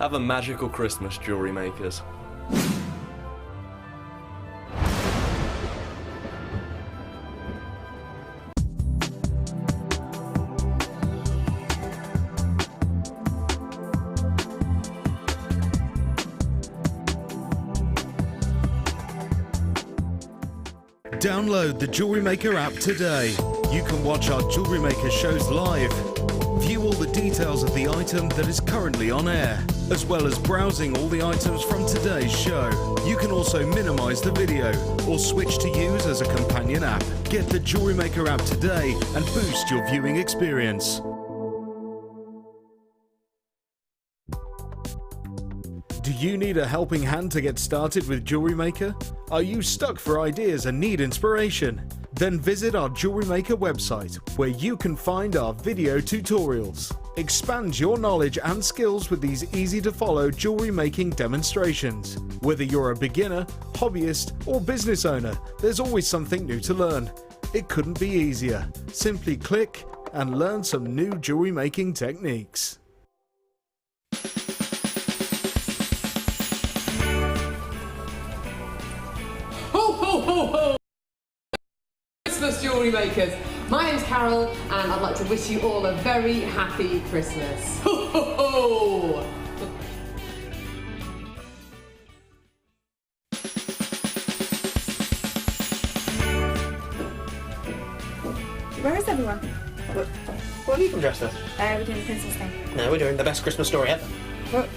Have a magical Christmas, jewellery makers. Download the JewelleryMaker app today. You can watch our JewelleryMaker shows live, view all the details of the item that is currently on air, as well as browsing all the items from today's show. You can also minimize the video or switch to use as a companion app. Get the JewelleryMaker app today and boost your viewing experience. Do you need a helping hand to get started with JewelleryMaker? Are you stuck for ideas and need inspiration? Then visit our JewelleryMaker website, where you can find our video tutorials. Expand your knowledge and skills with these easy-to-follow jewellery making demonstrations. Whether you're a beginner, hobbyist, or business owner, there's always something new to learn. It couldn't be easier. Simply click and learn some new jewellery making techniques. Christmas jewellery makers. My name's Carol and I'd like to wish you all a very happy Christmas. Ho ho ho! Where is everyone? What have you come dressed as? We're doing the princess thing. No, we're doing the best Christmas story ever. What?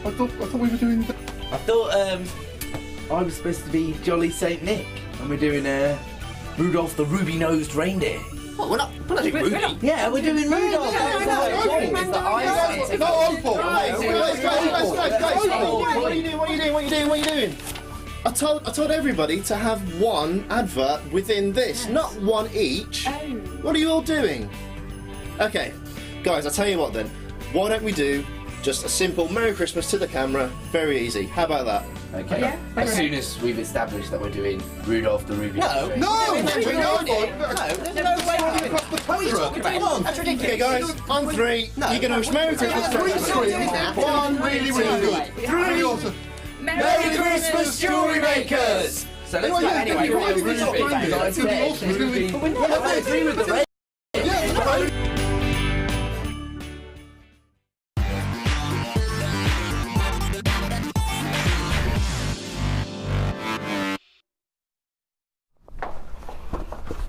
I thought we were doing the... I thought I was supposed to be Jolly Saint Nick, and we're doing Rudolph the Ruby-Nosed Reindeer. What, we're not doing Ruby? Yeah, we're doing Rudolph. No, Opal! Guys, what are you doing? I told everybody to have one advert within this, not one each. What are you all doing? Okay, guys, I'll tell you what then. Why don't we do just a simple Merry Christmas to the camera? Very easy. How about that? Okay. Yeah, As soon as we've established that we're doing Rudolph the Ruby-Nosed Reindeer. There's no way. Come on, that's ridiculous. Okay, guys, on three. You're going to wish Merry Christmas to everybody. One, really good. Three. Merry Christmas, jewellery makers! So let's go anyway. We're not agree with the rain.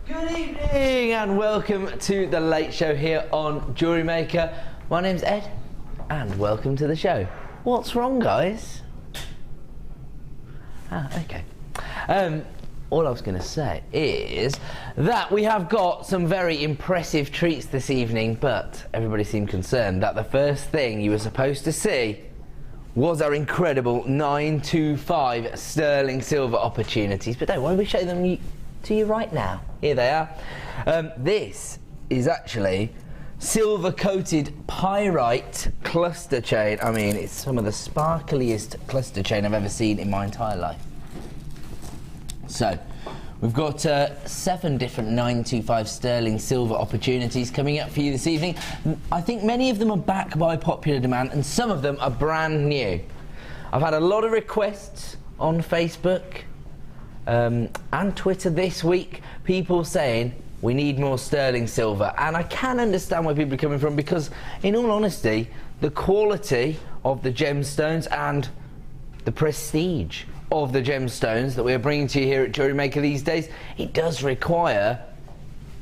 Good evening and welcome to the late show here on Jewellery Maker. My name's Ed and welcome to the show. What's wrong, guys? Okay. All I was going to say is that we have got some very impressive treats this evening, but everybody seemed concerned that the first thing you were supposed to see was our incredible 925 sterling silver opportunities. But don't worry, we'll show them to you right now. Here they are. This is actually silver-coated pyrite cluster chain. I mean, it's some of the sparkliest cluster chain I've ever seen in my entire life. So, we've got 7 different 925 sterling silver opportunities coming up for you this evening. I think many of them are back by popular demand and some of them are brand new. I've had a lot of requests on Facebook and Twitter this week, people saying we need more sterling silver, and I can understand where people are coming from because, in all honesty, the quality of the gemstones and the prestige of the gemstones that we're bringing to you here at Jewellery Maker these days, it does require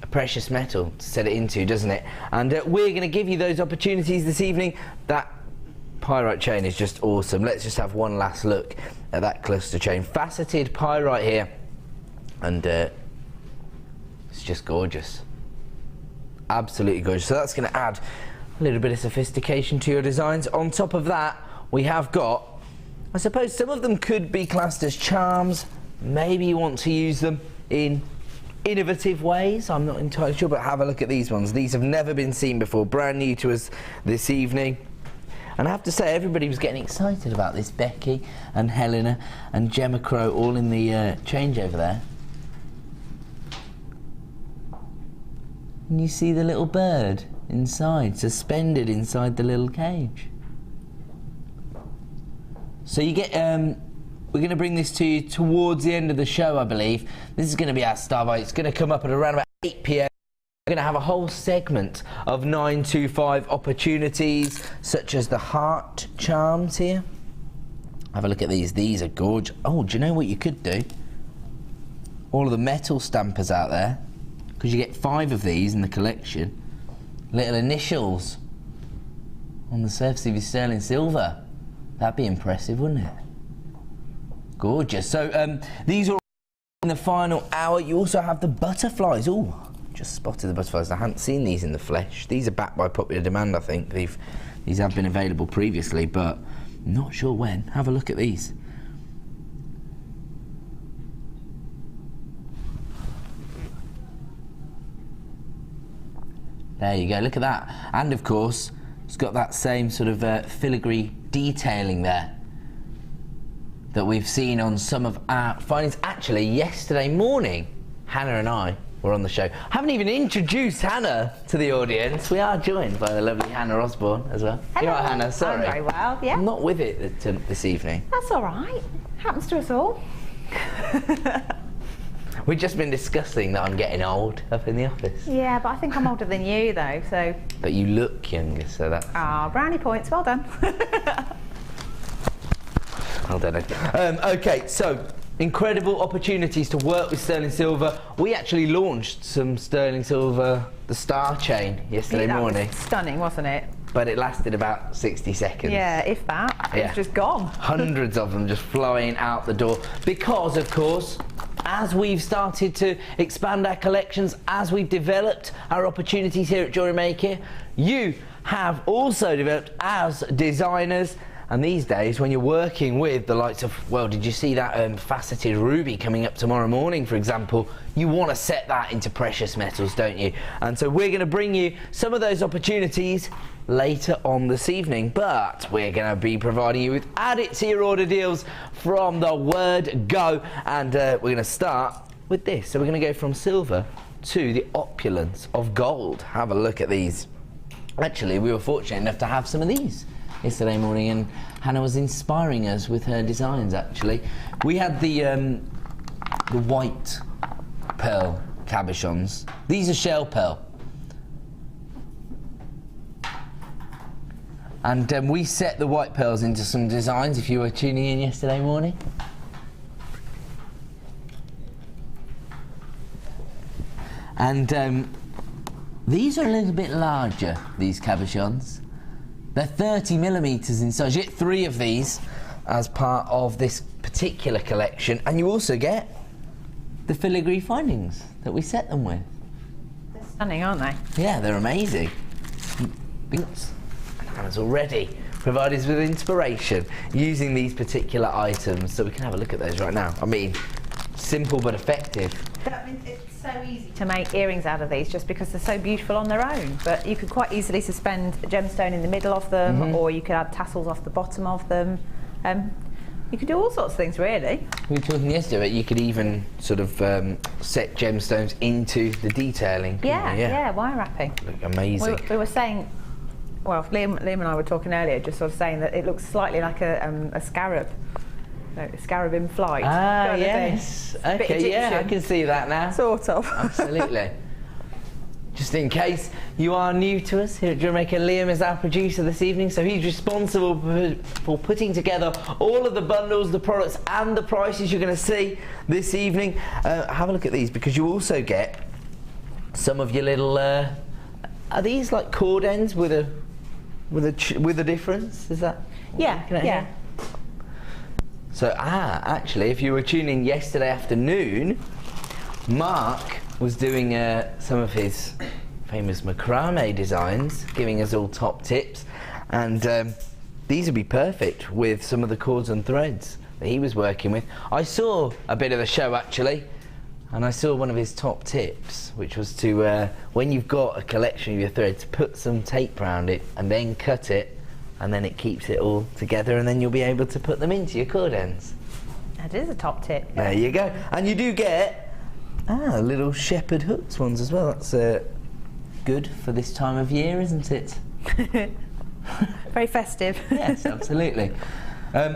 a precious metal to set it into, doesn't it? And we're going to give you those opportunities this evening. That pyrite chain is just awesome. Let's just have one last look at that cluster chain. Faceted pyrite here, and it's just gorgeous. Absolutely gorgeous. So that's going to add a little bit of sophistication to your designs. On top of that, we have got, I suppose some of them could be classed as charms. Maybe you want to use them in innovative ways. I'm not entirely sure, but have a look at these ones. These have never been seen before. Brand new to us this evening. And I have to say, everybody was getting excited about this. Becky and Helena and Gemma Crow all in the change over there. And you see the little bird inside, suspended inside the little cage. So you get, we're going to bring this to you towards the end of the show, I believe. This is going to be our star bite. It's going to come up at around about 8 p.m. We're going to have a whole segment of 925 opportunities, such as the heart charms here. Have a look at these. These are gorgeous. Oh, do you know what you could do? All of the metal stampers out there, because you get 5 of these in the collection. Little initials on the surface of your sterling silver. That'd be impressive, wouldn't it? Gorgeous. So these are in the final hour. You also have the butterflies. Oh, just spotted the butterflies. I hadn't seen these in the flesh. These are backed by popular demand, I think. These have been available previously, but not sure when. Have a look at these. There you go, look at that. And of course, it's got that same sort of filigree detailing there that we've seen on some of our findings. Actually, yesterday morning, Hannah and I were on the show. I haven't even introduced Hannah to the audience. We are joined by the lovely Hannah Osborne as well. Hello. You're right, Hannah, sorry. I'm very well, yeah. I'm not with it this evening. That's all right. Happens to us all. We've just been discussing that I'm getting old up in the office. Yeah, but I think I'm older than you, though, so... But you look younger, so that's... Ah, brownie points, well done. Well done. Okay, so incredible opportunities to work with sterling silver. We actually launched some sterling silver, the star chain, yesterday morning. Was stunning, wasn't it? But it lasted about 60 seconds. Yeah, if that. Yeah. It's just gone. Hundreds of them just flying out the door. Because, of course, as we've started to expand our collections, as we've developed our opportunities here at JewelleryMaker, you have also developed as designers. And these days, when you're working with the likes of, well, did you see that faceted ruby coming up tomorrow morning, for example? You want to set that into precious metals, don't you? And so we're going to bring you some of those opportunities later on this evening, but we're going to be providing you with add it to your order deals from the word go. And we're going to start with this. So we're going to go from silver to the opulence of gold. Have a look at these. Actually, we were fortunate enough to have some of these yesterday morning, and Hannah was inspiring us with her designs. Actually, we had the white pearl cabochons. These are shell pearl, and we set the white pearls into some designs. If you were tuning in yesterday morning, and these are a little bit larger. These cabochons. They're 30mm in size. You get 3 of these as part of this particular collection, and you also get the filigree findings that we set them with. They're stunning, aren't they? Yeah, they're amazing. And Hannah's already provided us with inspiration using these particular items, so we can have a look at those right now. I mean, simple but effective. I mean, it's so easy to make earrings out of these just because they're so beautiful on their own, but you could quite easily suspend a gemstone in the middle of them, or you could add tassels off the bottom of them. You could do all sorts of things, really. We were talking yesterday, but you could even sort of set gemstones into the detailing. Yeah, wire wrapping. Look amazing. We were saying, well, Liam and I were talking earlier, just sort of saying that it looks slightly like a scarab. No, a scarab in flight. Ah, yes. Okay, yeah, I can see that now. Sort of. Absolutely. Just in case you are new to us here at JewelleryMaker, Liam is our producer this evening, so he's responsible for putting together all of the bundles, the products and the prices you're going to see this evening. Have a look at these, because you also get some of your little... are these like cord ends with a difference? Is that... Yeah. So, actually, if you were tuning in yesterday afternoon, Mark was doing some of his famous macrame designs, giving us all top tips, and these would be perfect with some of the cords and threads that he was working with. I saw a bit of the show, actually, and I saw one of his top tips, which was to, when you've got a collection of your threads, put some tape around it and then cut it, and then it keeps it all together, and then you'll be able to put them into your cord ends. That is a top tip. There you go. And you do get little shepherd hooks ones as well. That's good for this time of year, isn't it? Very festive. Yes, absolutely.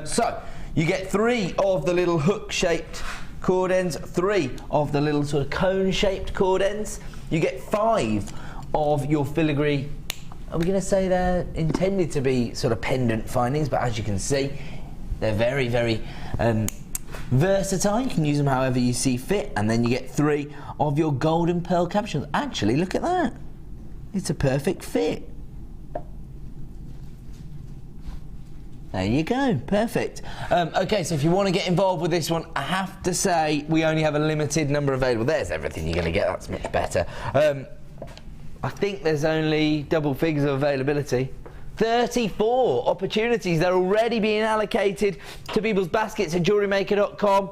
So, you get 3 of the little hook-shaped cord ends, 3 of the little sort of cone-shaped cord ends. You get 5 of your filigree. Are we going to say they're intended to be sort of pendant findings, but as you can see, they're very, very versatile. You can use them however you see fit. And then you get 3 of your golden pearl capsules. Actually, look at that. It's a perfect fit. There you go, perfect. Okay, so if you want to get involved with this one, I have to say we only have a limited number available. There's everything you're going to get, that's much better. I think there's only double figures of availability. 34 opportunities, they're already being allocated to people's baskets at JewelleryMaker.com.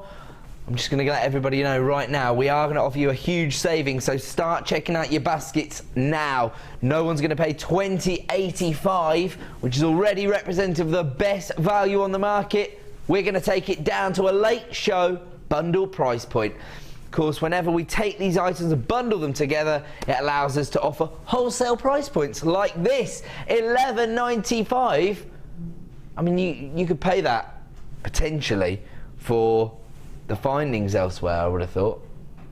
I'm just going to let everybody know right now, we are going to offer you a huge saving, so start checking out your baskets now. No one's going to pay $20.85, which is already representative of the best value on the market. We're going to take it down to a late show bundle price point. Of course, whenever we take these items and bundle them together, it allows us to offer wholesale price points like this, $11.95. I mean, you could pay that potentially for the findings elsewhere, I would have thought.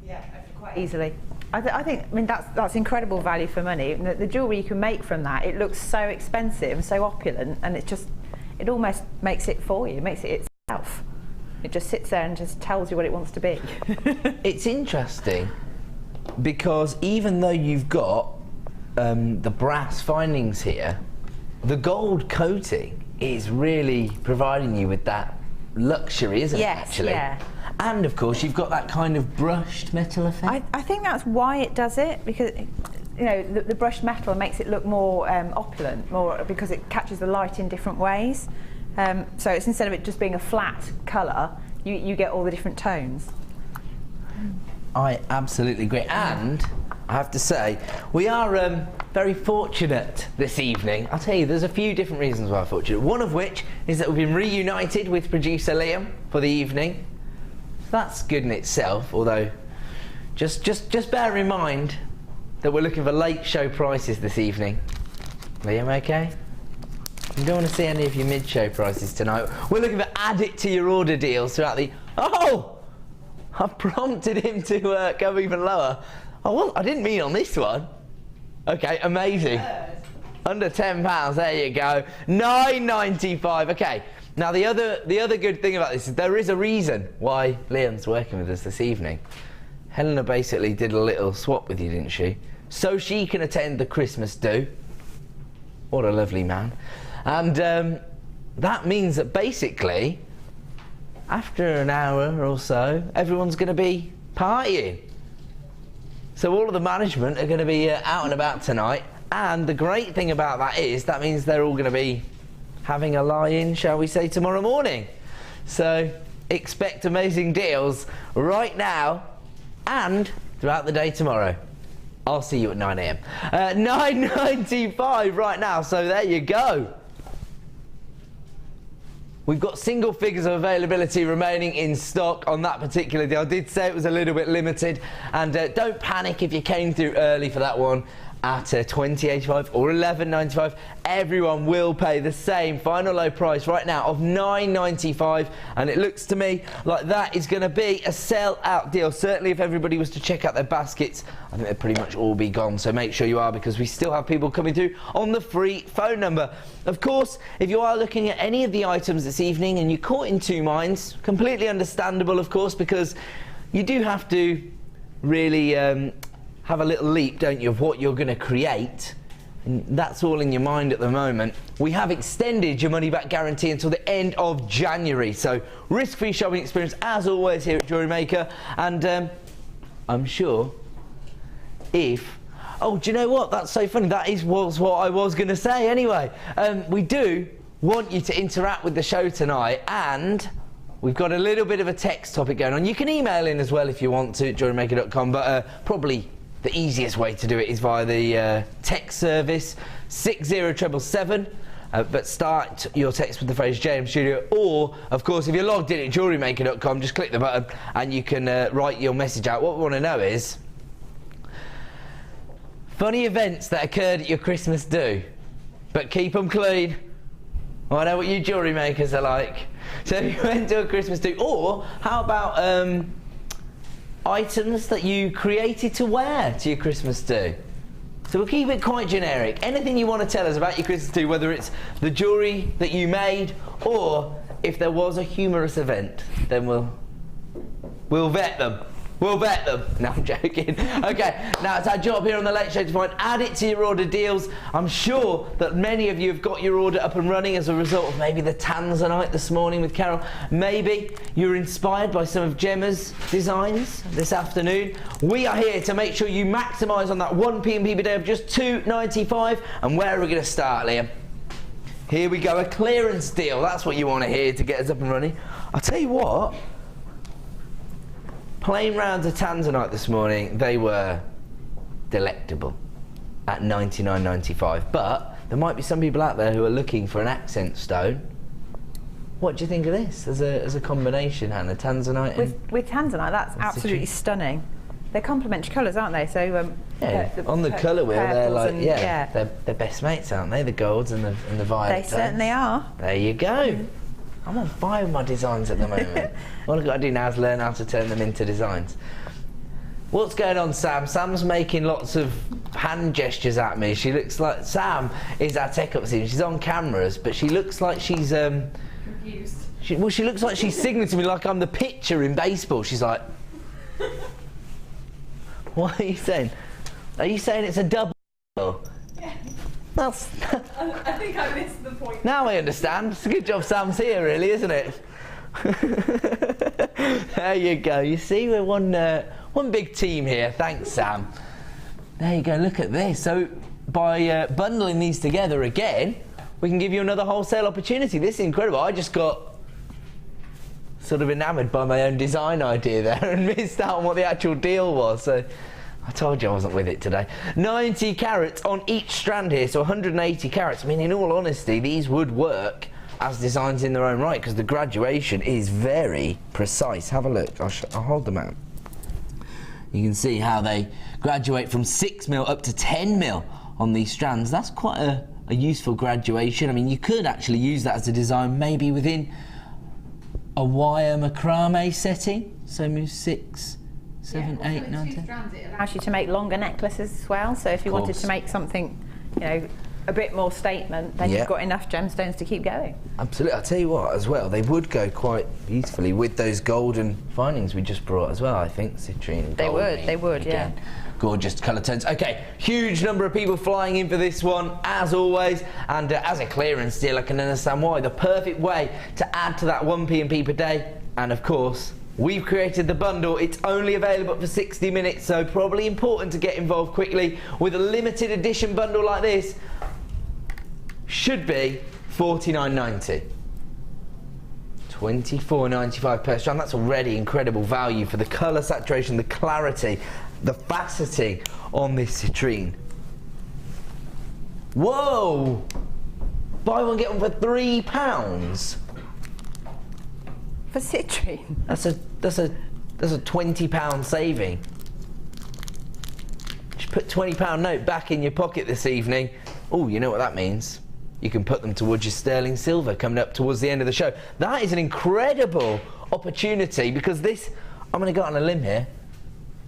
Yeah, quite easily. I mean that's incredible value for money. The jewellery you can make from that, it looks so expensive, so opulent, and it almost makes it for you, makes it itself. It just sits there and just tells you what it wants to be. It's interesting because even though you've got the brass findings here, the gold coating is really providing you with that luxury, isn't it, actually? Yeah. And of course you've got that kind of brushed metal effect. I think that's why it does it, because you know the brushed metal makes it look more opulent, more because it catches the light in different ways. So it's, instead of it just being a flat colour, you get all the different tones. I absolutely agree, and I have to say we are very fortunate this evening. I'll tell you, there's a few different reasons why I'm fortunate. One of which is that we've been reunited with producer Liam for the evening. That's good in itself, although just bear in mind that we're looking for late show prices this evening. Liam, okay? You don't want to see any of your mid-show prices tonight. We're looking for add it to your order deals throughout the... Oh! I've prompted him to go even lower. I didn't mean on this one. Okay, amazing. Under £10, there you go. $9.95. Okay. Now the other good thing about this is there is a reason why Liam's working with us this evening. Helena basically did a little swap with you, didn't she? So she can attend the Christmas do. What a lovely man. And that means that basically, after an hour or so, everyone's going to be partying. So all of the management are going to be out and about tonight. And the great thing about that is that means they're all going to be having a lie-in, shall we say, tomorrow morning. So expect amazing deals right now and throughout the day tomorrow. I'll see you at 9 AM. $9.95 right now, so there you go. We've got single figures of availability remaining in stock on that particular deal. I did say it was a little bit limited, and don't panic if you came through early for that one at $20.85 or $11.95. Everyone will pay the same final low price right now of $9.95, and it looks to me like that is going to be a sell-out deal. Certainly if everybody was to check out their baskets, I think they'd pretty much all be gone, so make sure you are, because we still have people coming through on the free phone number. Of course, if you are looking at any of the items this evening and you're caught in two minds, completely understandable, of course, because you do have to really have a little leap, don't you, of what you're going to create. And that's all in your mind at the moment. We have extended your money-back guarantee until the end of January. So risk-free shopping experience, as always, here at JewelleryMaker. And I'm sure if... Oh, do you know what? That's so funny. That was what I was going to say anyway. We do want you to interact with the show tonight, and we've got a little bit of a text topic going on. You can email in as well if you want to, JewelleryMaker.com, but probably the easiest way to do it is via the text service 60777. But start your text with the phrase JM Studio, or of course if you're logged in at JewelleryMaker.com, just click the button and you can write your message out. What we want to know is, Funny events that occurred at your Christmas do, but keep them clean. Well, I know what you jewellery makers are like. So if you went to a Christmas do, or how about items that you created to wear to your Christmas do? So we'll keep it quite generic. Anything you want to tell us about your Christmas do, whether it's the jewellery that you made, or if there was a humorous event, then we'll vet them. We'll vet them. No, I'm joking. Okay, now it's our job here on the Late Show to find add it to your order deals. I'm sure that many of you have got your order up and running as a result of maybe the Tanzanite this morning with Carol. Maybe you're inspired by some of Gemma's designs this afternoon. We are here to make sure you maximise on that 1 P&P per day of just $2.95. And where are we going to start, Liam? Here we go, a clearance deal. That's what you want to hear to get us up and running. I'll tell you what. Plain rounds of Tanzanite this morning, they were delectable at $99.95. But there might be some people out there who are looking for an accent stone. What do you think of this as a combination, Hannah? Tanzanite with Tanzanite, that's absolutely stunning. They're complementary colours, aren't they? So yeah, on the colour wheel, they're like they're best mates, aren't they? The golds and the violet. They certainly are. There you go. I'm on fire with my designs at the moment. All I've got to do now is learn how to turn them into designs. What's going on, Sam? Sam's making lots of hand gestures at me. She looks like... Sam is our tech up scene. She's on cameras, but she looks like she's... confused. She looks like she's signaling to me like I'm the pitcher in baseball. She's like... What are you saying? Are you saying it's a double? That's I think I missed the point. Now I understand. It's a good job Sam's here, really, isn't it? There you go. You see, we're one big team here. Thanks, Sam. There you go. Look at this. So by bundling these together again, we can give you another wholesale opportunity. This is incredible. I just got sort of enamoured by my own design idea there and missed out on what the actual deal was. So I told you I wasn't with it today. 90 carats on each strand here, so 180 carats. I mean, in all honesty, these would work as designs in their own right because the graduation is very precise. Have a look. I'll hold them out. You can see how they graduate from 6mm up to 10mm on these strands. That's quite a useful graduation. I mean, you could actually use that as a design maybe within a wire macrame setting. So move 6, 7, 8, 9, 10. It allows you to make longer necklaces as well. So if you wanted to make something, you know, a bit more statement, then you've got enough gemstones to keep going. Absolutely. I'll tell you what, as well, they would go quite beautifully with those golden findings we just brought as well, I think, citrine. They would, again. Yeah. Gorgeous colour tones. Okay, huge number of people flying in for this one, as always, and as a clearance deal, I can understand why. The perfect way to add to that 1 P&P per day, and of course, we've created the bundle. It's only available for 60 minutes, so probably important to get involved quickly with a limited edition bundle like this. Should be $49.90. $24.95 per strand. That's already incredible value for the colour saturation, the clarity, the faceting on this citrine. Whoa! Buy one get one for £3. For citrine? That's a £20 saving. Just put £20 note back in your pocket this evening. Oh, you know what that means? You can put them towards your sterling silver coming up towards the end of the show. That is an incredible opportunity because this, I'm going to go on a limb here.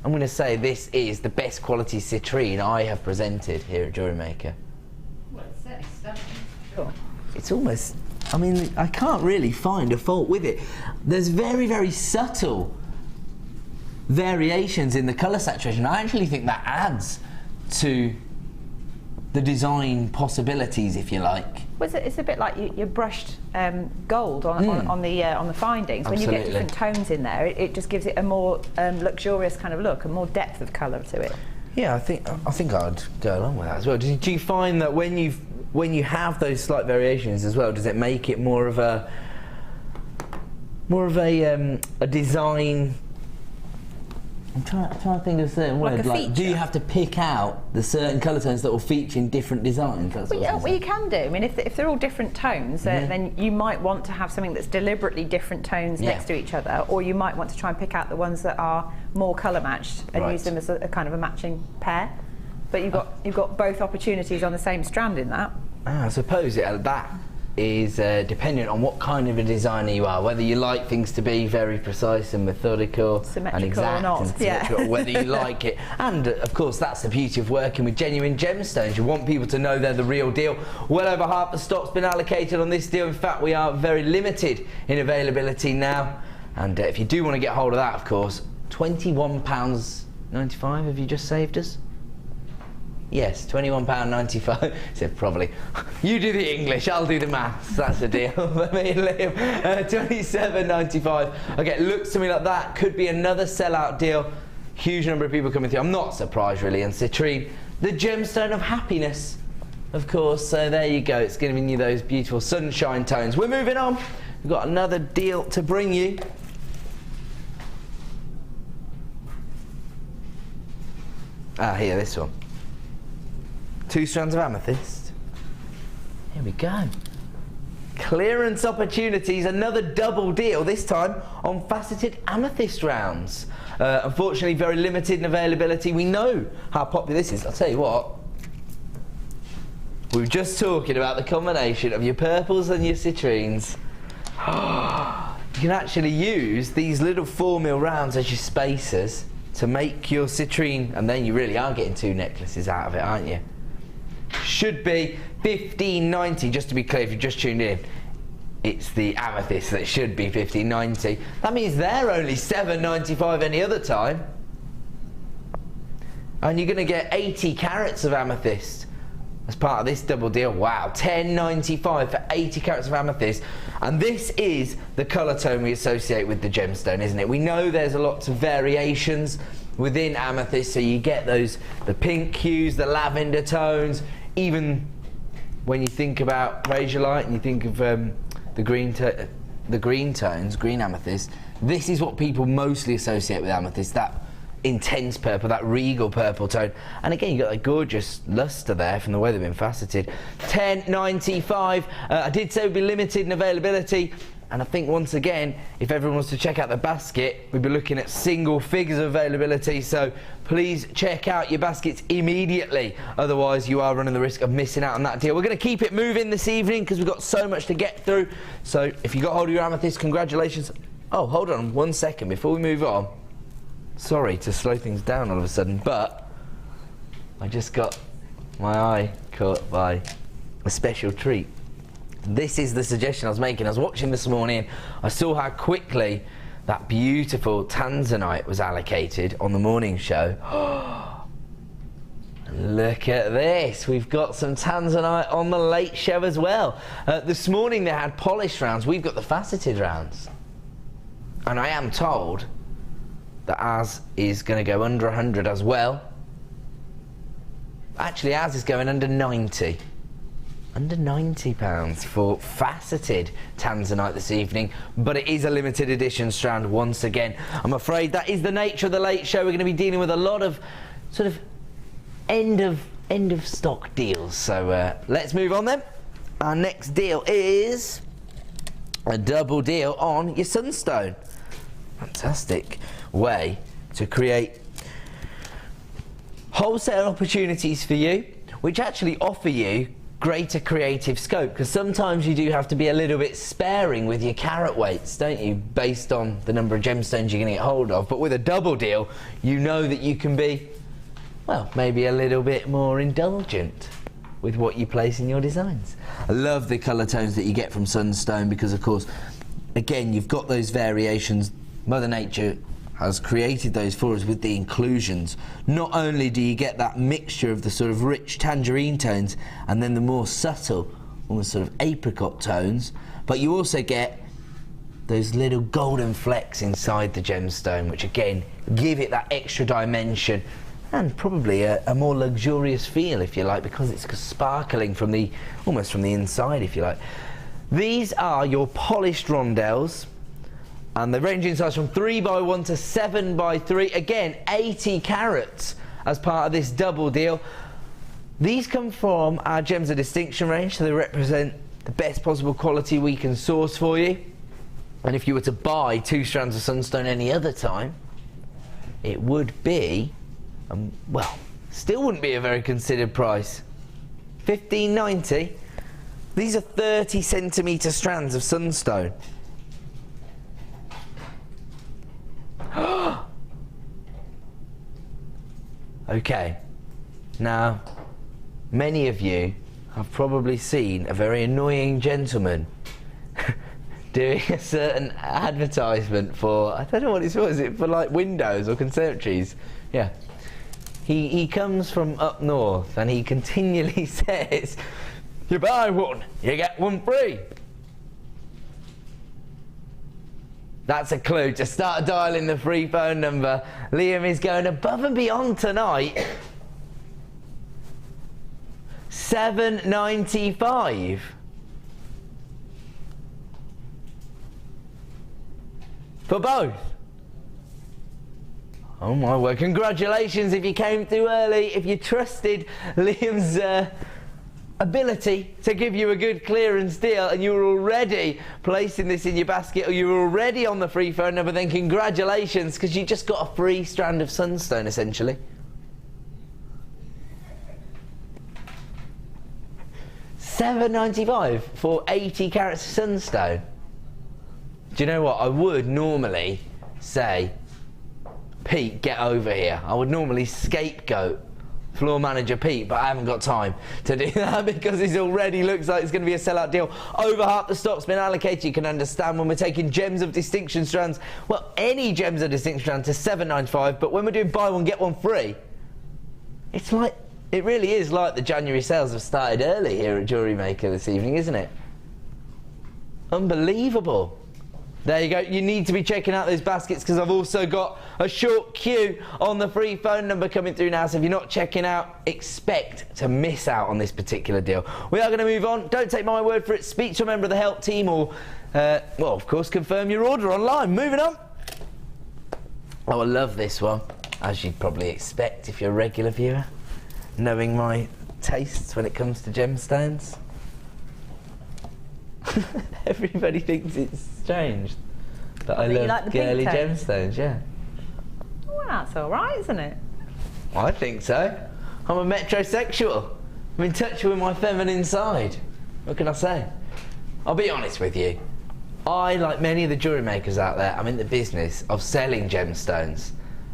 I'm going to say this is the best quality citrine I have presented here at JewelleryMaker. Well, it's certainly stunning. Sure. It's almost, I mean, I can't really find a fault with it. There's very, very subtle variations in the colour saturation. I actually think that adds to the design possibilities, if you like. Well, it's a bit like you brushed gold on the findings. Absolutely. When you get different tones in there, it just gives it a more luxurious kind of look, and more depth of colour to it. Yeah, I think I'd go along with that as well. Do you find that when you have those slight variations as well, does it make it more of a design? I'm trying to think of a certain word. Like, do you have to pick out the certain colour tones that will feature in different designs? Well, you can do. I mean, if they're all different tones, then you might want to have something that's deliberately different tones next to each other, or you might want to try and pick out the ones that are more colour matched and use them as a kind of a matching pair. But you've got both opportunities on the same strand in that. I suppose that is dependent on what kind of a designer you are, whether you like things to be very precise and methodical Symmetrical and exact or not. and symmetrical, Yeah. whether you like it. And of course that's the beauty of working with genuine gemstones. You want people to know they're the real deal. Well over half the stock's been allocated on this deal. In fact, we are very limited in availability now. And if you do want to get hold of that, of course, £21.95 have you just saved us? Yes, £21.95. Said probably. You do the English, I'll do the maths. That's the deal. Let me live. £27.95. Okay, it looks to me like that could be another sellout deal. Huge number of people coming through. I'm not surprised really. And citrine, the gemstone of happiness, of course. So there you go. It's giving you those beautiful sunshine tones. We're moving on. We've got another deal to bring you. Here, this one. 2 strands of amethyst. Here we go. Clearance opportunities, another double deal, this time on faceted amethyst rounds. Unfortunately, very limited in availability. We know how popular this is. I'll tell you what. We were just talking about the combination of your purples and your citrines. You can actually use these little 4mm rounds as your spacers to make your citrine, and then you really are getting 2 necklaces out of it, aren't you? Should be $15.90, just to be clear if you just tuned in. It's the amethyst that should be $15.90. That means they're only $7.95 any other time. And you're going to get 80 carats of amethyst as part of this double deal. Wow, $10.95 for 80 carats of amethyst. And this is the colour tone we associate with the gemstone, isn't it? We know there's lots of variations within amethyst, so you get those, the pink hues, the lavender tones, even when you think about Razorlight and you think of the green tones, green amethyst, this is what people mostly associate with amethyst, that intense purple, that regal purple tone. And again, you got a gorgeous luster there from the way they've been faceted. $10.95. I did say it would be limited in availability, and I think once again, if everyone wants to check out the basket, we'd be looking at single figures of availability, so please check out your baskets immediately, otherwise you are running the risk of missing out on that deal. We're going to keep it moving this evening because we've got so much to get through, so if you got hold of your amethyst, congratulations. Oh, hold on 1 second before we move on. Sorry to slow things down all of a sudden, but I just got my eye caught by a special treat. This is the suggestion I was making. I was watching this morning, I saw how quickly that beautiful tanzanite was allocated on the morning show. Look at this, we've got some tanzanite on the late show as well. This morning they had polished rounds, we've got the faceted rounds. And I am told that ours is going to go under 100 as well. Actually, ours is going under 90. Under £90 for faceted tanzanite this evening, but it is a limited edition strand once again. I'm afraid that is the nature of the late show. We're going to be dealing with a lot of sort of end of stock deals. So let's move on then. Our next deal is a double deal on your sunstone. Fantastic way to create wholesale opportunities for you, which actually offer you greater creative scope, because sometimes you do have to be a little bit sparing with your carat weights, don't you, based on the number of gemstones you're going to get hold of. But with a double deal, you know that you can be, well, maybe a little bit more indulgent with what you place in your designs. I love the colour tones that you get from sunstone because, of course, again, you've got those variations. Mother Nature has created those for us with the inclusions. Not only do you get that mixture of the sort of rich tangerine tones and then the more subtle, almost sort of apricot tones, but you also get those little golden flecks inside the gemstone, which again give it that extra dimension and probably a more luxurious feel, if you like, because it's sparkling from the, almost from the inside, if you like. These are your polished rondelles, and they range in size from 3x1 to 7x3. Again, 80 carats as part of this double deal. These come from our Gems of Distinction range, so they represent the best possible quality we can source for you. And if you were to buy 2 strands of sunstone any other time, it would be, well, Still wouldn't be a very considered price. $15.90. These are 30 centimetre strands of sunstone. Okay, now many of you have probably seen a very annoying gentleman doing a certain advertisement for, I don't know what it's for, is it for like windows or conservatories? Yeah. He comes from up north and he continually says, you buy one, you get one free. That's a clue to start dialing the free phone number. Liam is going above and beyond tonight. $7.95. For both. Oh my word, congratulations if you came through early, if you trusted Liam's ability to give you a good clearance deal and you were already placing this in your basket or you were already on the free phone number, then congratulations, because you just got a free strand of sunstone essentially. $7.95 for 80 carats of sunstone. Do you know what? I would normally say, Pete, get over here. I would normally scapegoat floor manager Pete, but I haven't got time to do that because it already looks like it's going to be a sellout deal. Over half the stock's been allocated. You can understand when we're taking gems of distinction strands, well, any gems of distinction strand to $7.95, but when we're doing buy one get one free, it's like, it really is like the January sales have started early here at Jewellery Maker this evening, isn't it? Unbelievable. There you go. You need to be checking out those baskets because I've also got a short queue on the free phone number coming through now. So if you're not checking out, expect to miss out on this particular deal. We are going to move on. Don't take my word for it. Speak to a member of the help team or, well, of course, confirm your order online. Moving on. Oh, I love this one, as you'd probably expect if you're a regular viewer, knowing my tastes when it comes to gemstones. Everybody thinks it's strange that I love like girly gemstones, yeah. Well, that's all right, isn't it? I think so. I'm a metrosexual. I'm in touch with my feminine side. What can I say? I'll be honest with you. I, like many of the jewellery makers out there, I'm in the business of selling gemstones.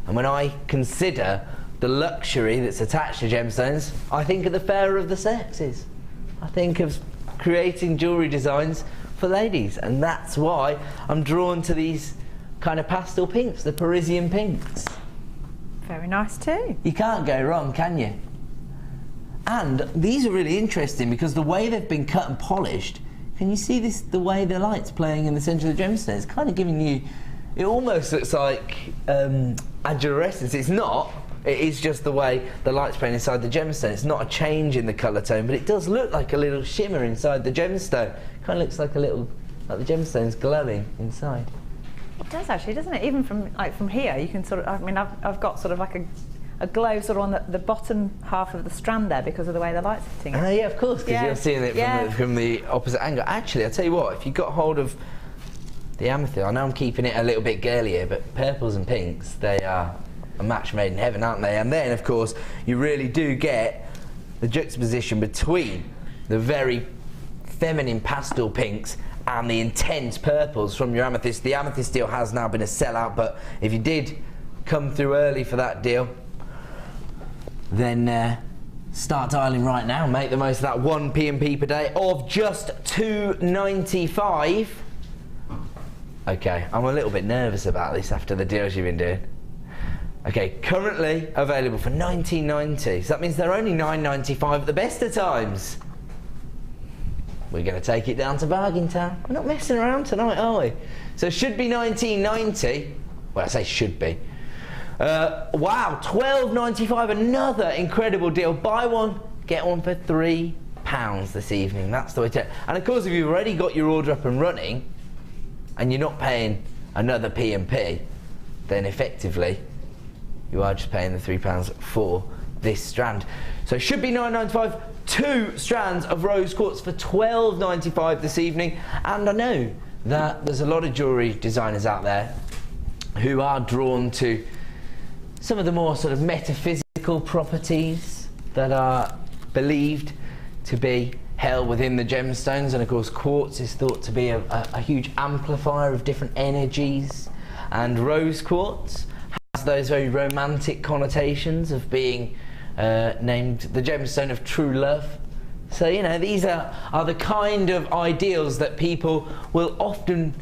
And when I consider the luxury that's attached to gemstones, I think of the fairer of the sexes. I think of creating jewellery designs for ladies, and that's why I'm drawn to these kind of pastel pinks, the Parisian pinks. Very nice too. You can't go wrong, can you? And these are really interesting because the way they've been cut and polished, can you see this, the way the light's playing in the centre of the gemstone? It's kind of giving you, it almost looks like adorescence. It's not. It is just the way the light's playing inside the gemstone. It's not a change in the colour tone, but it does look like a little shimmer inside the gemstone. Kind of looks like a little, like the gemstone's glowing inside. It does actually, doesn't it? Even from here, you can sort of, I mean, I've got sort of like a glow sort of on the bottom half of the strand there because of the way the light's hitting it. Yeah, of course, because you're seeing it from the opposite angle. Actually, I'll tell you what, if you got hold of the amethyst, I know I'm keeping it a little bit girlier, but purples and pinks, they are a match made in heaven, aren't they? And then, of course, you really do get the juxtaposition between the very feminine pastel pinks and the intense purples from your amethyst. The amethyst deal has now been a sellout, but if you did come through early for that deal, then start dialing right now. Make the most of that one P&P per day of just $2.95. Okay, I'm a little bit nervous about this after the deals you've been doing. Okay, currently available for $19.90. So that means they're only $9.95 at the best of times. We're going to take it down to Bargain Town. We're not messing around tonight, are we? So it should be $19.90. Well, I say should be. Wow, $12.95, another incredible deal. Buy one, get one for £3 this evening. That's the way to. And of course, if you've already got your order up and running, and you're not paying another P&P, then effectively you are just paying the £3 for this strand. So it should be $9.95. 2 strands of rose quartz for $12.95 this evening. And I know that there's a lot of jewellery designers out there who are drawn to some of the more sort of metaphysical physical properties that are believed to be held within the gemstones, and of course quartz is thought to be a huge amplifier of different energies, and rose quartz has those very romantic connotations of being named the gemstone of true love. So, you know, these are the kind of ideals that people will often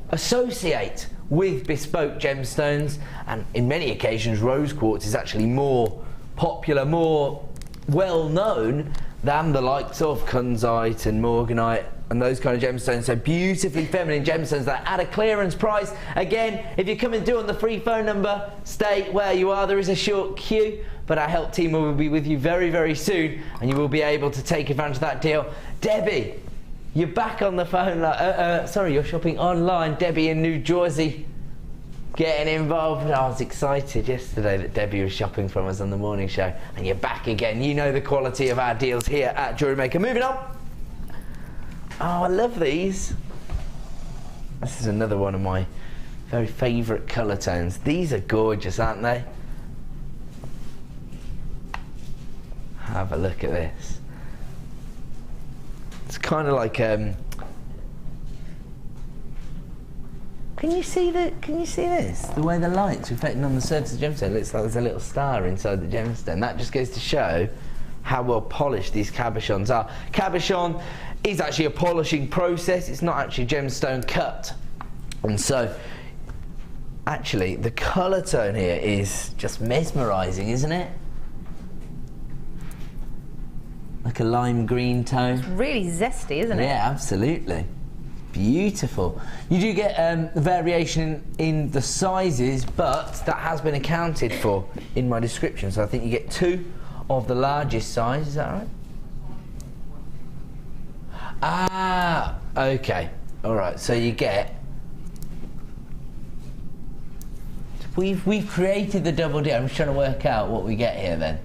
associate with bespoke gemstones, and in many occasions rose quartz is actually more popular, more well known than the likes of Kunzite and Morganite and those kind of gemstones. So beautifully feminine gemstones that are at a clearance price. Again, if you're coming through on the free phone number, stay where you are. There is a short queue, but our help team will be with you very, very soon, and you will be able to take advantage of that deal. Debbie, you're back on the phone. Sorry, you're shopping online. Debbie in New Jersey getting involved. I was excited yesterday that Debbie was shopping from us on the morning show, and you're back again. You know the quality of our deals here at JewelleryMaker. Moving on. Oh, I love these. This is another one of my very favourite colour tones. These are gorgeous, aren't they? Have a look at this. It's kind of like can you see this? The way the light's reflecting on the surface of the gemstone, it looks like there's a little star inside the gemstone. That just goes to show how well polished these cabochons are. Cabochon is actually a polishing process. It's not actually gemstone cut. And so, actually, the colour tone here is just mesmerising, isn't it? Like a lime green tone. It's really zesty, isn't it? Yeah, absolutely. Beautiful. You do get variation in the sizes, but that has been accounted for in my description. So I think you get 2 of the largest size, is that right? Ah, okay. All right, so you get... We've created the double D. I'm just trying to work out what we get here then.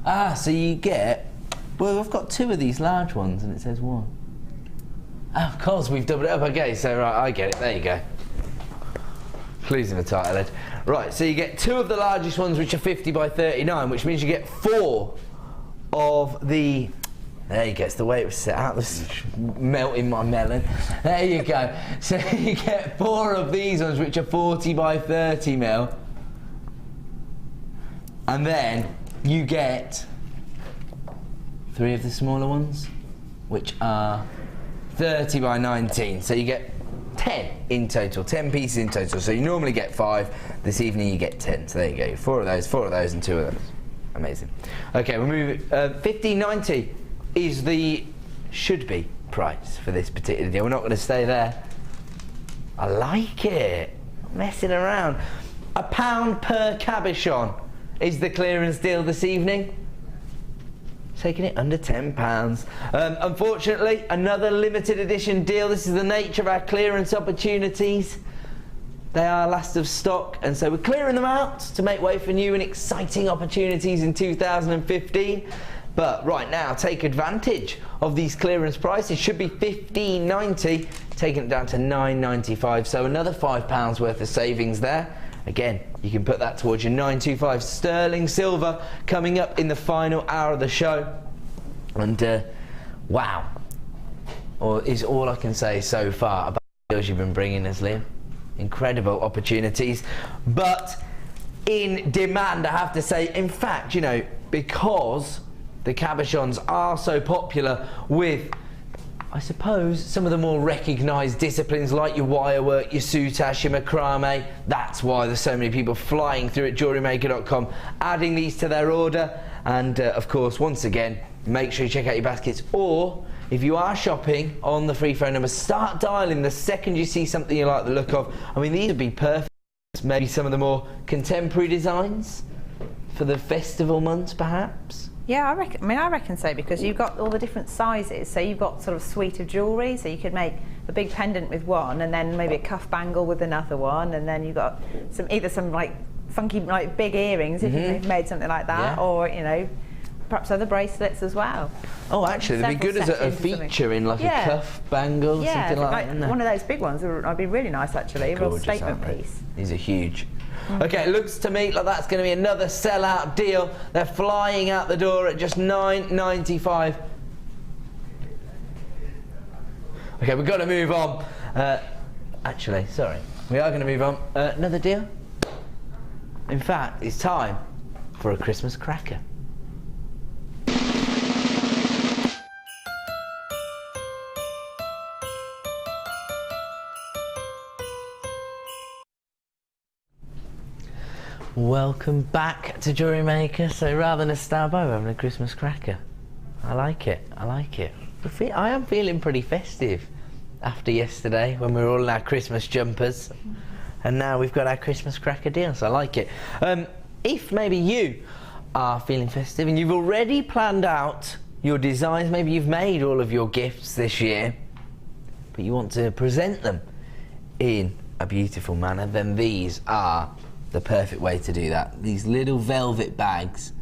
Ah, so you get... Well, I've got 2 of these large ones and it says 1. Oh, of course, we've doubled it up. Okay, so right, I get it. There you go. Losing the title edge. Right, so you get 2 of the largest ones, which are 50 by 39, which means you get 4 of the... There you go, it's the way it was set out. This is melting my melon. There you go. So you get 4 of these ones, which are 40 by 30 mil. And then you get 3 of the smaller ones, which are 30 by 19. So you get 10 in total, 10 pieces in total. So you normally get 5. This evening you get 10. So there you go, 4 of those, and 2 of those. Amazing. Okay, we'll move. $15.90 is the should-be price for this particular deal. We're not going to stay there. I like it. Messing around. £1 per cabochon is the clearance deal this evening. Taking it under £10. Unfortunately, another limited edition deal. This is the nature of our clearance opportunities. They are last of stock, and so we're clearing them out to make way for new and exciting opportunities in 2015. But right now, take advantage of these clearance prices. Should be $15.90, taking it down to $9.95. So another £5 worth of savings there. Again, you can put that towards your $9.25 sterling silver coming up in the final hour of the show. And wow, is all I can say so far about the deals you've been bringing us, Liam. Incredible opportunities, but in demand, I have to say. In fact, you know, because the cabochons are so popular with, I suppose, some of the more recognised disciplines like your wirework, your soutache, your macrame. That's why there's so many people flying through at JewelleryMaker.com, adding these to their order. And of course, once again, make sure you check out your baskets, or if you are shopping on the free phone number, start dialing the second you see something you like the look of. I mean, these would be perfect. Maybe some of the more contemporary designs for the festival months, perhaps. Yeah, I reckon so, because you've got all the different sizes. So you've got sort of suite of jewellery, so you could make a big pendant with one, and then maybe a cuff bangle with another one, and then you've got either some like funky like big earrings if you've made something like that, or you know, perhaps other bracelets as well. Oh, actually, they'd be good as a feature in like a cuff bangle, something like that. One of those big ones would be really nice actually, a real statement piece. These are huge. Okay, it looks to me like that's going to be another sellout deal. They're flying out the door at just $9.95. Okay, we've got to move on. Actually, sorry, we are going to move on. Another deal? In fact, it's time for a Christmas cracker. Welcome back to JewelleryMaker. So rather than a Stabbo, we're having a Christmas cracker. I like it, I like it. I am feeling pretty festive after yesterday when we were all in our Christmas jumpers. And now we've got our Christmas cracker deal, so I like it. If maybe you are feeling festive and you've already planned out your designs, maybe you've made all of your gifts this year, but you want to present them in a beautiful manner, then these are the perfect way to do that. These little velvet bags,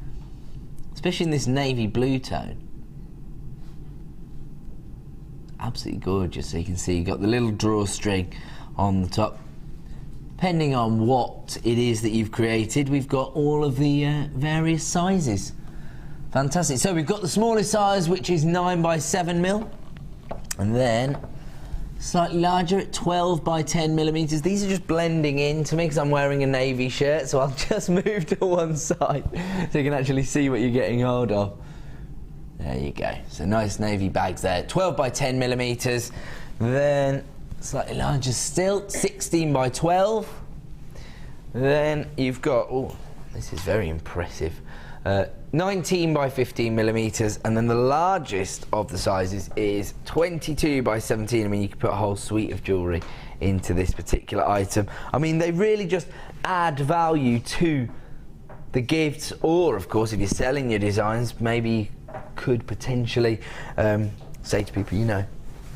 especially in this navy blue tone. Absolutely gorgeous. So you can see you've got the little drawstring on the top. Depending on what it is that you've created, we've got all of the various sizes. Fantastic. So we've got the smallest size, which is 9 by 7 mil, and then slightly larger at 12 by 10 millimeters. These are just blending in to me because I'm wearing a navy shirt, so I'll just move to one side so you can actually see what you're getting hold of. There you go. So nice navy bags there. 12 by 10 millimeters. Then slightly larger still, 16 by 12. Then you've got, oh, this is very impressive. 19 by 15 millimeters, and then the largest of the sizes is 22 by 17. I mean, you could put a whole suite of jewellery into this particular item. I mean, they really just add value to the gifts, or of course, if you're selling your designs, maybe you could potentially say to people, you know,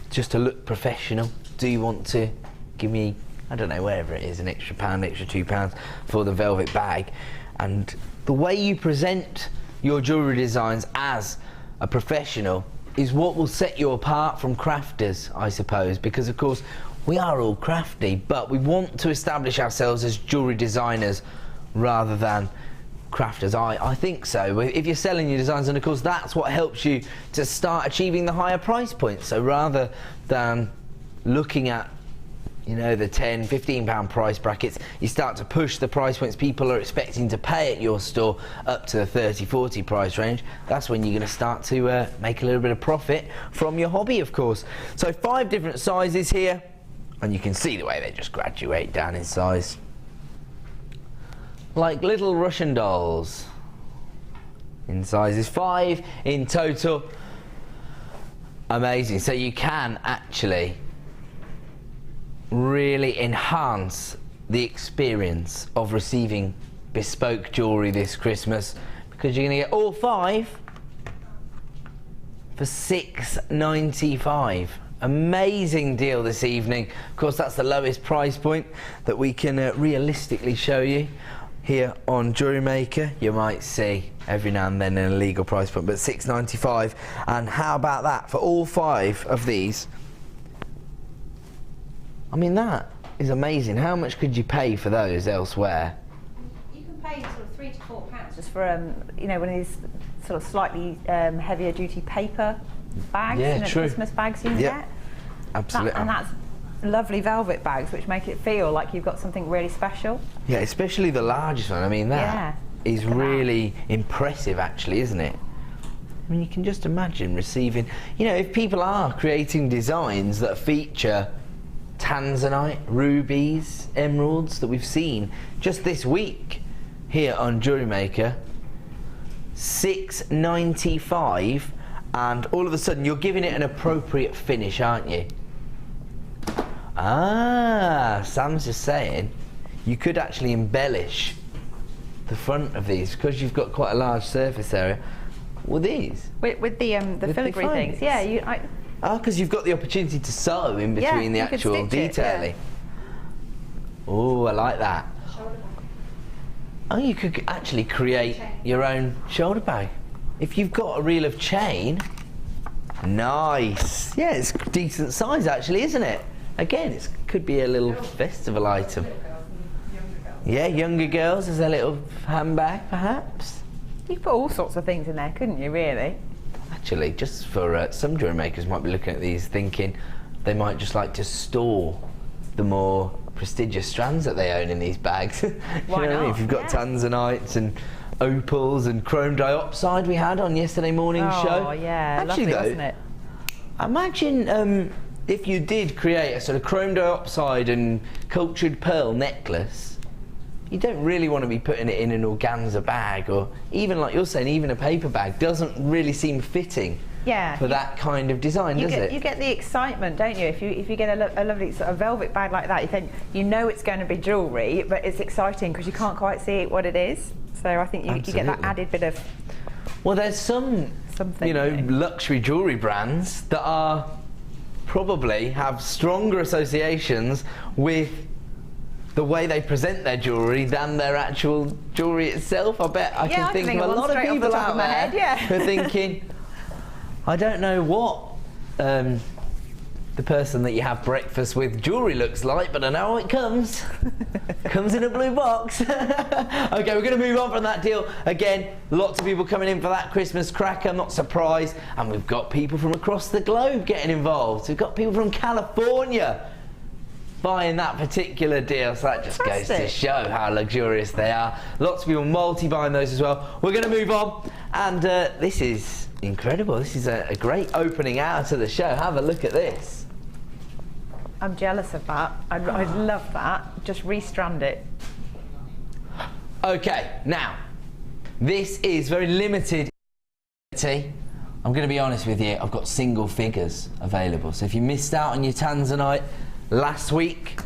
just to look professional, do you want to give me, I don't know, wherever it is, an extra £1, extra £2 for the velvet bag? And the way you present your jewellery designs as a professional is what will set you apart from crafters, I suppose, because of course we are all crafty, but we want to establish ourselves as jewellery designers rather than crafters. I think so. If you're selling your designs, and of course that's what helps you to start achieving the higher price points. So rather than looking at, you know, the £10, £15 price brackets, you start to push the price points people are expecting to pay at your store up to the 30, 40 price range. That's when you're going to start to make a little bit of profit from your hobby, of course. So 5 different sizes here, and you can see the way they just graduate down in size. Like little Russian dolls. In sizes 5 in total. Amazing. So you can actually really enhance the experience of receiving bespoke jewellery this Christmas, because you're going to get all 5 for $6.95. Amazing deal this evening. Of course, that's the lowest price point that we can realistically show you here on JewelleryMaker. You might see every now and then an illegal price point, but $6.95. And how about that for all 5 of these? I mean, that is amazing. How much could you pay for those elsewhere? You can pay sort of £3 to £4 just for you know, one of these sort of slightly heavier duty paper bags, yeah, you know, true. Christmas bags you can get. Absolutely. And that's lovely velvet bags, which make it feel like you've got something really special. Yeah, especially the largest one. I mean, that is really impressive, actually, isn't it? I mean, you can just imagine receiving, you know, if people are creating designs that feature tanzanite, rubies, emeralds that we've seen just this week here on JewelleryMaker, $6.95, and all of a sudden you're giving it an appropriate finish, aren't you? Ah, Sam's just saying you could actually embellish the front of these because you've got quite a large surface area. With these? With the filigree things, yeah. Because you've got the opportunity to sew in between the actual detailing. Oh, I like that. Oh, you could actually create your own shoulder bag. If you've got a reel of chain, nice. Yeah, it's decent size actually, isn't it? Again, it could be a little festival item. Yeah, younger girls as a little handbag, perhaps. You could put all sorts of things in there, couldn't you, really? Actually, just for some jewellery makers might be looking at these thinking they might just like to store the more prestigious strands that they own in these bags. Why you know what I mean? not? If you've got Yeah. tanzanites and opals and chrome diopside we had on yesterday morning's show. Oh, yeah, Actually, lovely, though, wasn't it? imagine if you did create a sort of chrome diopside and cultured pearl necklace. You don't really want to be putting it in an organza bag, or even like you're saying, even a paper bag doesn't really seem fitting for that kind of design, does it? You get the excitement, don't you? If you get a lovely sort of velvet bag like that, you know it's going to be jewellery, but it's exciting because you can't quite see what it is. So I think you get that added bit of. Well, there's something, you know, luxury jewellery brands that are probably have stronger associations with the way they present their jewellery than their actual jewellery itself. I bet I can think of a lot of people out there who are thinking, I don't know what the person that you have breakfast with jewellery looks like, but I know how it comes. Comes in a blue box. Okay, we're going to move on from that deal. Again, lots of people coming in for that Christmas cracker, I'm not surprised. And we've got people from across the globe getting involved. We've got people from California buying that particular deal, so that just goes to show how luxurious they are. Lots of people multi-buying those as well. We're going to move on, and this is incredible. This is a great opening hour to the show. Have a look at this. I'm jealous of that. I'd love that. Just restrand it. Okay, now, this is very limited. I'm going to be honest with you, I've got single figures available. So if you missed out on your tanzanite last week,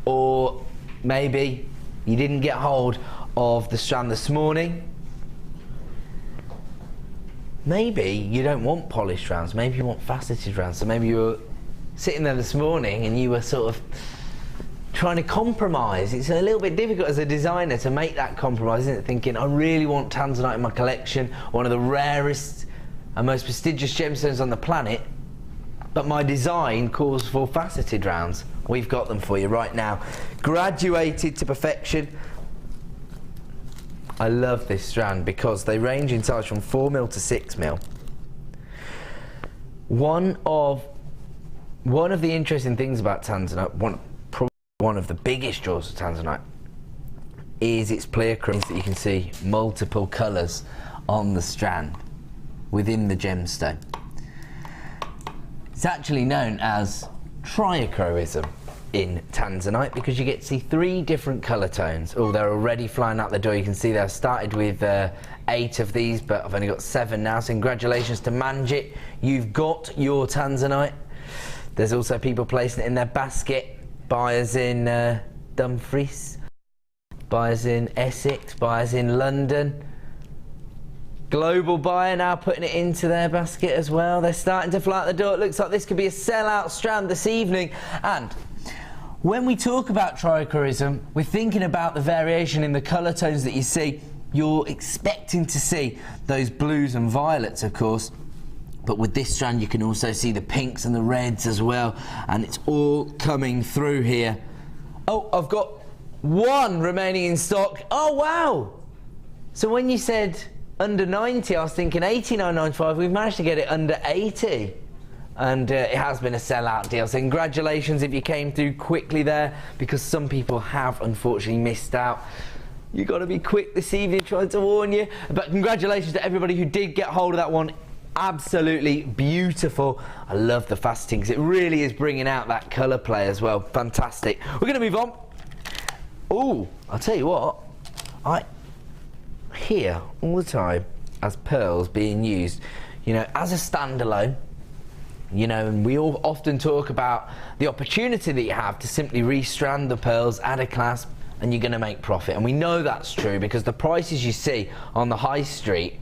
or maybe you didn't get hold of the strand this morning, maybe you don't want polished strands, maybe you want faceted strands. So maybe you were sitting there this morning and you were sort of trying to compromise. It's a little bit difficult as a designer to make that compromise, isn't it? Thinking, I really want tanzanite in my collection, one of the rarest and most prestigious gemstones on the planet, but my design calls for faceted rounds. We've got them for you right now. Graduated to perfection. I love this strand because they range in size from 4mm to 6mm. One of the interesting things about tanzanite, probably one of the biggest draws of tanzanite, is its pleochrome, that you can see multiple colours on the strand within the gemstone. It's actually known as trichroism in tanzanite because you get to see 3 different colour tones. Oh, they're already flying out the door. You can see they've started with 8 of these, but I've only got 7 now, so congratulations to Manjit. You've got your tanzanite. There's also people placing it in their basket. Buyers in Dumfries, buyers in Essex, buyers in London. Global buyer now putting it into their basket as well. They're starting to fly out the door. It looks like this could be a sellout strand this evening. And when we talk about trichroism, we're thinking about the variation in the colour tones that you see. You're expecting to see those blues and violets, of course. But with this strand, you can also see the pinks and the reds as well. And it's all coming through here. Oh, I've got 1 remaining in stock. Oh, wow. So when you said under 90, I was thinking 89.95. We've managed to get it under 80, and it has been a sellout deal. So congratulations if you came through quickly there, because some people have unfortunately missed out. You've got to be quick this evening, trying to warn you. But congratulations to everybody who did get hold of that one. Absolutely beautiful. I love the faceting because it really is bringing out that colour play as well. Fantastic. We're going to move on. Oh, I'll tell you what, I hear all the time as pearls being used, you know, as a standalone, you know, and we all often talk about the opportunity that you have to simply restrand the pearls, add a clasp, and you're going to make profit. And we know that's true because the prices you see on the high street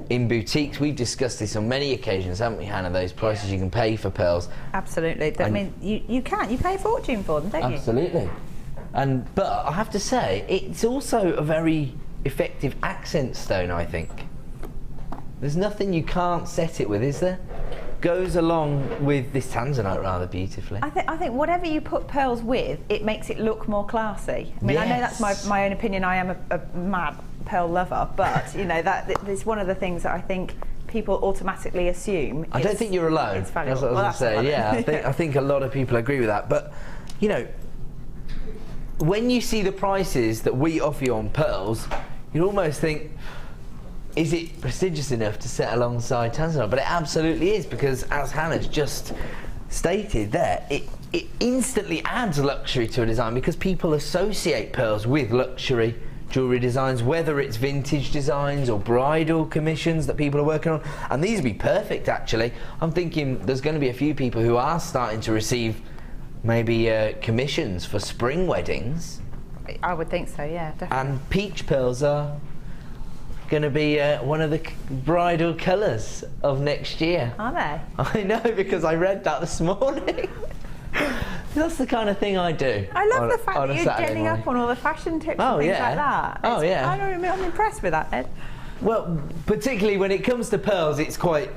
in boutiques, we've discussed this on many occasions, haven't we, Hannah, those prices you can pay for pearls. Absolutely. I mean, you pay a fortune for them, don't you? Absolutely. But I have to say, it's also a very effective accent stone, I think. There's nothing you can't set it with, is there? goes along with this tanzanite rather beautifully. I think whatever you put pearls with, it makes it look more classy. I mean, I know that's my own opinion. I am a mad pearl lover, but you know that is one of the things that I think people automatically assume. I don't think you're alone. It's valuable. That's what I was going to say. Yeah, I think a lot of people agree with that. But you know, when you see the prices that we offer you on pearls, you almost think, is it prestigious enough to set alongside tanzanite? But it absolutely is, because as Hannah's just stated there, it instantly adds luxury to a design, because people associate pearls with luxury jewellery designs, whether it's vintage designs or bridal commissions that people are working on. And these would be perfect, actually. I'm thinking there's going to be a few people who are starting to receive maybe commissions for spring weddings. I would think so, yeah, definitely. And peach pearls are going to be one of the bridal colours of next year. Are they? I know, because I read that this morning. That's the kind of thing I do. I love the fact that you're getting up on all the fashion tips and things like that. I'm impressed with that, Ed. Well, particularly when it comes to pearls, it's quite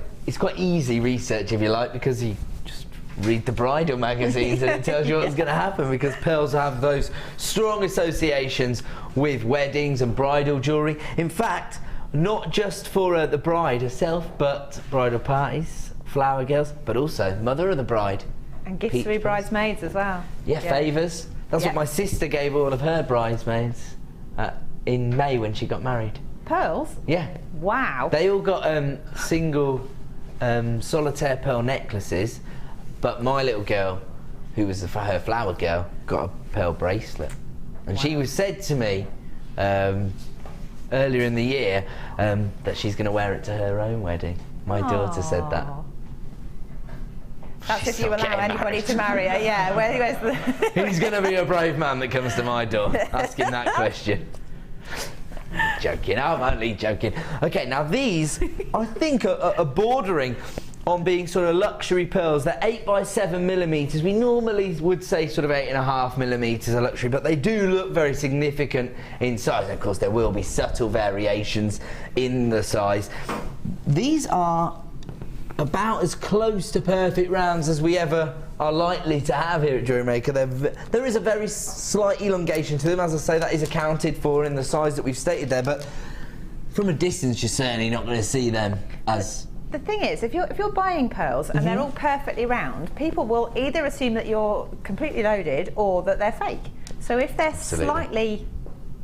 easy research, if you like, because you just read the bridal magazines and it tells you what's going to happen, because pearls have those strong associations with weddings and bridal jewellery. In fact, not just for the bride herself, but bridal parties, flower girls, but also mother of the bride. And gifts for your bridesmaids as well. Yeah, favours. That's what my sister gave all of her bridesmaids in May when she got married. Pearls? Yeah. Wow. They all got single solitaire pearl necklaces, but my little girl, who was her flower girl, got a pearl bracelet. And she was said to me earlier in the year that she's going to wear it to her own wedding. My daughter said that. That's if you allow anybody to marry her, yeah. Where's the Who's going to be a brave man that comes to my door asking that question? Joking, I'm only joking. Okay, now these, I think, are bordering on being sort of luxury pearls. They're 8 by 7 millimetres. We normally would say sort of 8.5 millimetres are luxury, but they do look very significant in size. Of course, there will be subtle variations in the size. These are about as close to perfect rounds as we ever are likely to have here at JewelleryMaker. There is a very slight elongation to them, as I say, that is accounted for in the size that we've stated there, but from a distance you're certainly not going to see them as... The thing is, if you're buying pearls and they're all perfectly round, people will either assume that you're completely loaded or that they're fake. So if they're slightly,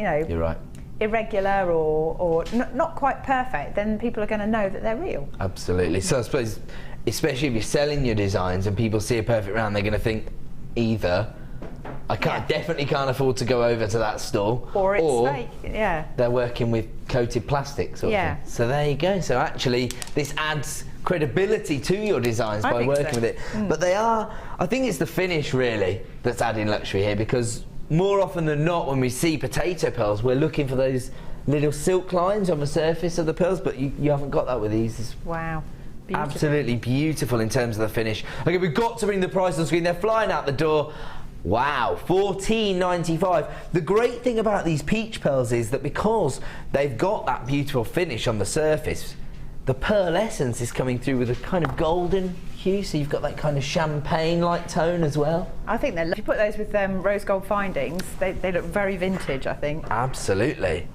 you know... You're right. Irregular or not quite perfect, then people are going to know that they're real. Absolutely. So I suppose, especially if you're selling your designs and people see a perfect round, they're going to think either I definitely can't afford to go over to that store, or it's fake. Yeah. They're working with coated plastic sort of thing. So there you go. So actually, this adds credibility to your designs by working with it. But they are. I think it's the finish really that's adding luxury here, because more often than not, when we see potato pearls, we're looking for those little silk lines on the surface of the pearls, but you haven't got that with these. Wow. Beautiful. Absolutely beautiful in terms of the finish. Okay, we've got to bring the price on screen. They're flying out the door. Wow, $14.95. The great thing about these peach pearls is that because they've got that beautiful finish on the surface, the pearl essence is coming through with a kind of golden hue, so you've got that kind of champagne-like tone as well. I think if you put those with rose gold findings, they look very vintage, I think. Absolutely.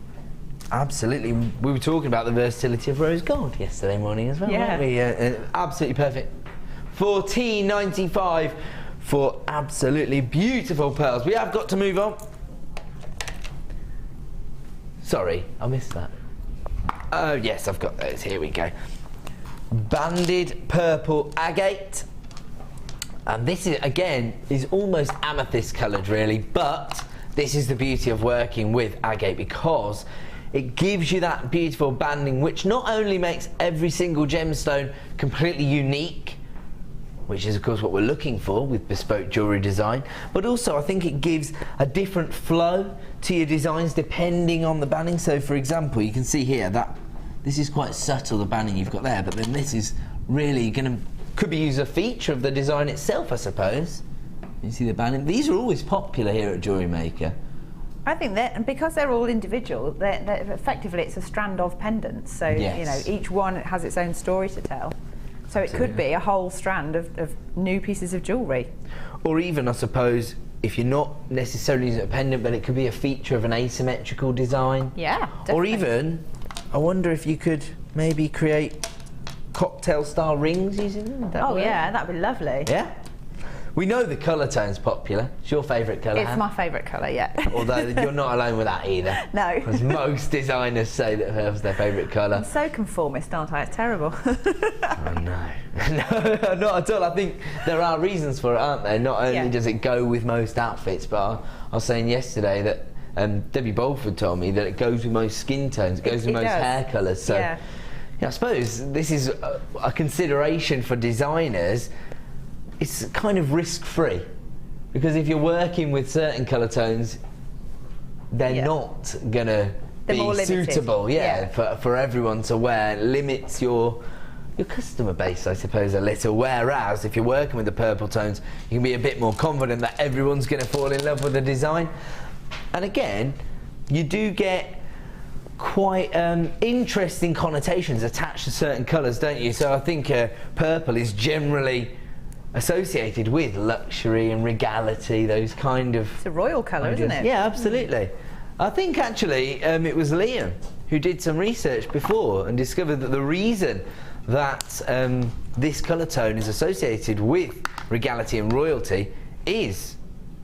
Absolutely. We were talking about the versatility of rose gold yesterday morning as well, weren't we? Absolutely perfect. $14.95 for absolutely beautiful pearls. We have got to move on. Sorry, I missed that. Oh, yes, I've got those. Here we go. Banded purple agate. And this is, again, is almost amethyst coloured, really, but this is the beauty of working with agate, because it gives you that beautiful banding, which not only makes every single gemstone completely unique, which is of course what we're looking for with bespoke jewellery design, but also I think it gives a different flow to your designs depending on the banding. So for example, you can see here that this is quite subtle, the banding you've got there, but then this is really could be used as a feature of the design itself, I suppose. You see the banding? These are always popular here at JewelleryMaker. I think that, and because they're all individual, they're effectively it's a strand of pendants. So you know, each one has its own story to tell. So it could be a whole strand of new pieces of jewellery. Or even, I suppose, if you're not necessarily using a pendant, but it could be a feature of an asymmetrical design. Yeah, definitely. Or even, I wonder if you could maybe create cocktail-style rings using them. Oh yeah, that'd be lovely. Yeah. We know the colour tone's popular. It's your favourite colour. It's my favourite colour, yeah. Although you're not alone with that either. No. Because most designers say that hers their favourite colour. I'm so conformist, aren't I? It's terrible. Oh no. No, not at all. I think there are reasons for it, aren't there? Not only does it go with most outfits, but I was saying yesterday that Debbie Bolford told me that it goes with most skin tones, it goes with most hair colours. So yeah, I suppose this is a consideration for designers. It's kind of risk-free, because if you're working with certain colour tones, they're not going to be suitable for everyone to wear. It limits your customer base, I suppose, a little. Whereas if you're working with the purple tones, you can be a bit more confident that everyone's going to fall in love with the design. And again, you do get quite interesting connotations attached to certain colours, don't you? So I think purple is generally associated with luxury and regality, those kind of... It's a royal colour, isn't it? Yeah, absolutely. I think actually it was Liam who did some research before and discovered that the reason that this colour tone is associated with regality and royalty is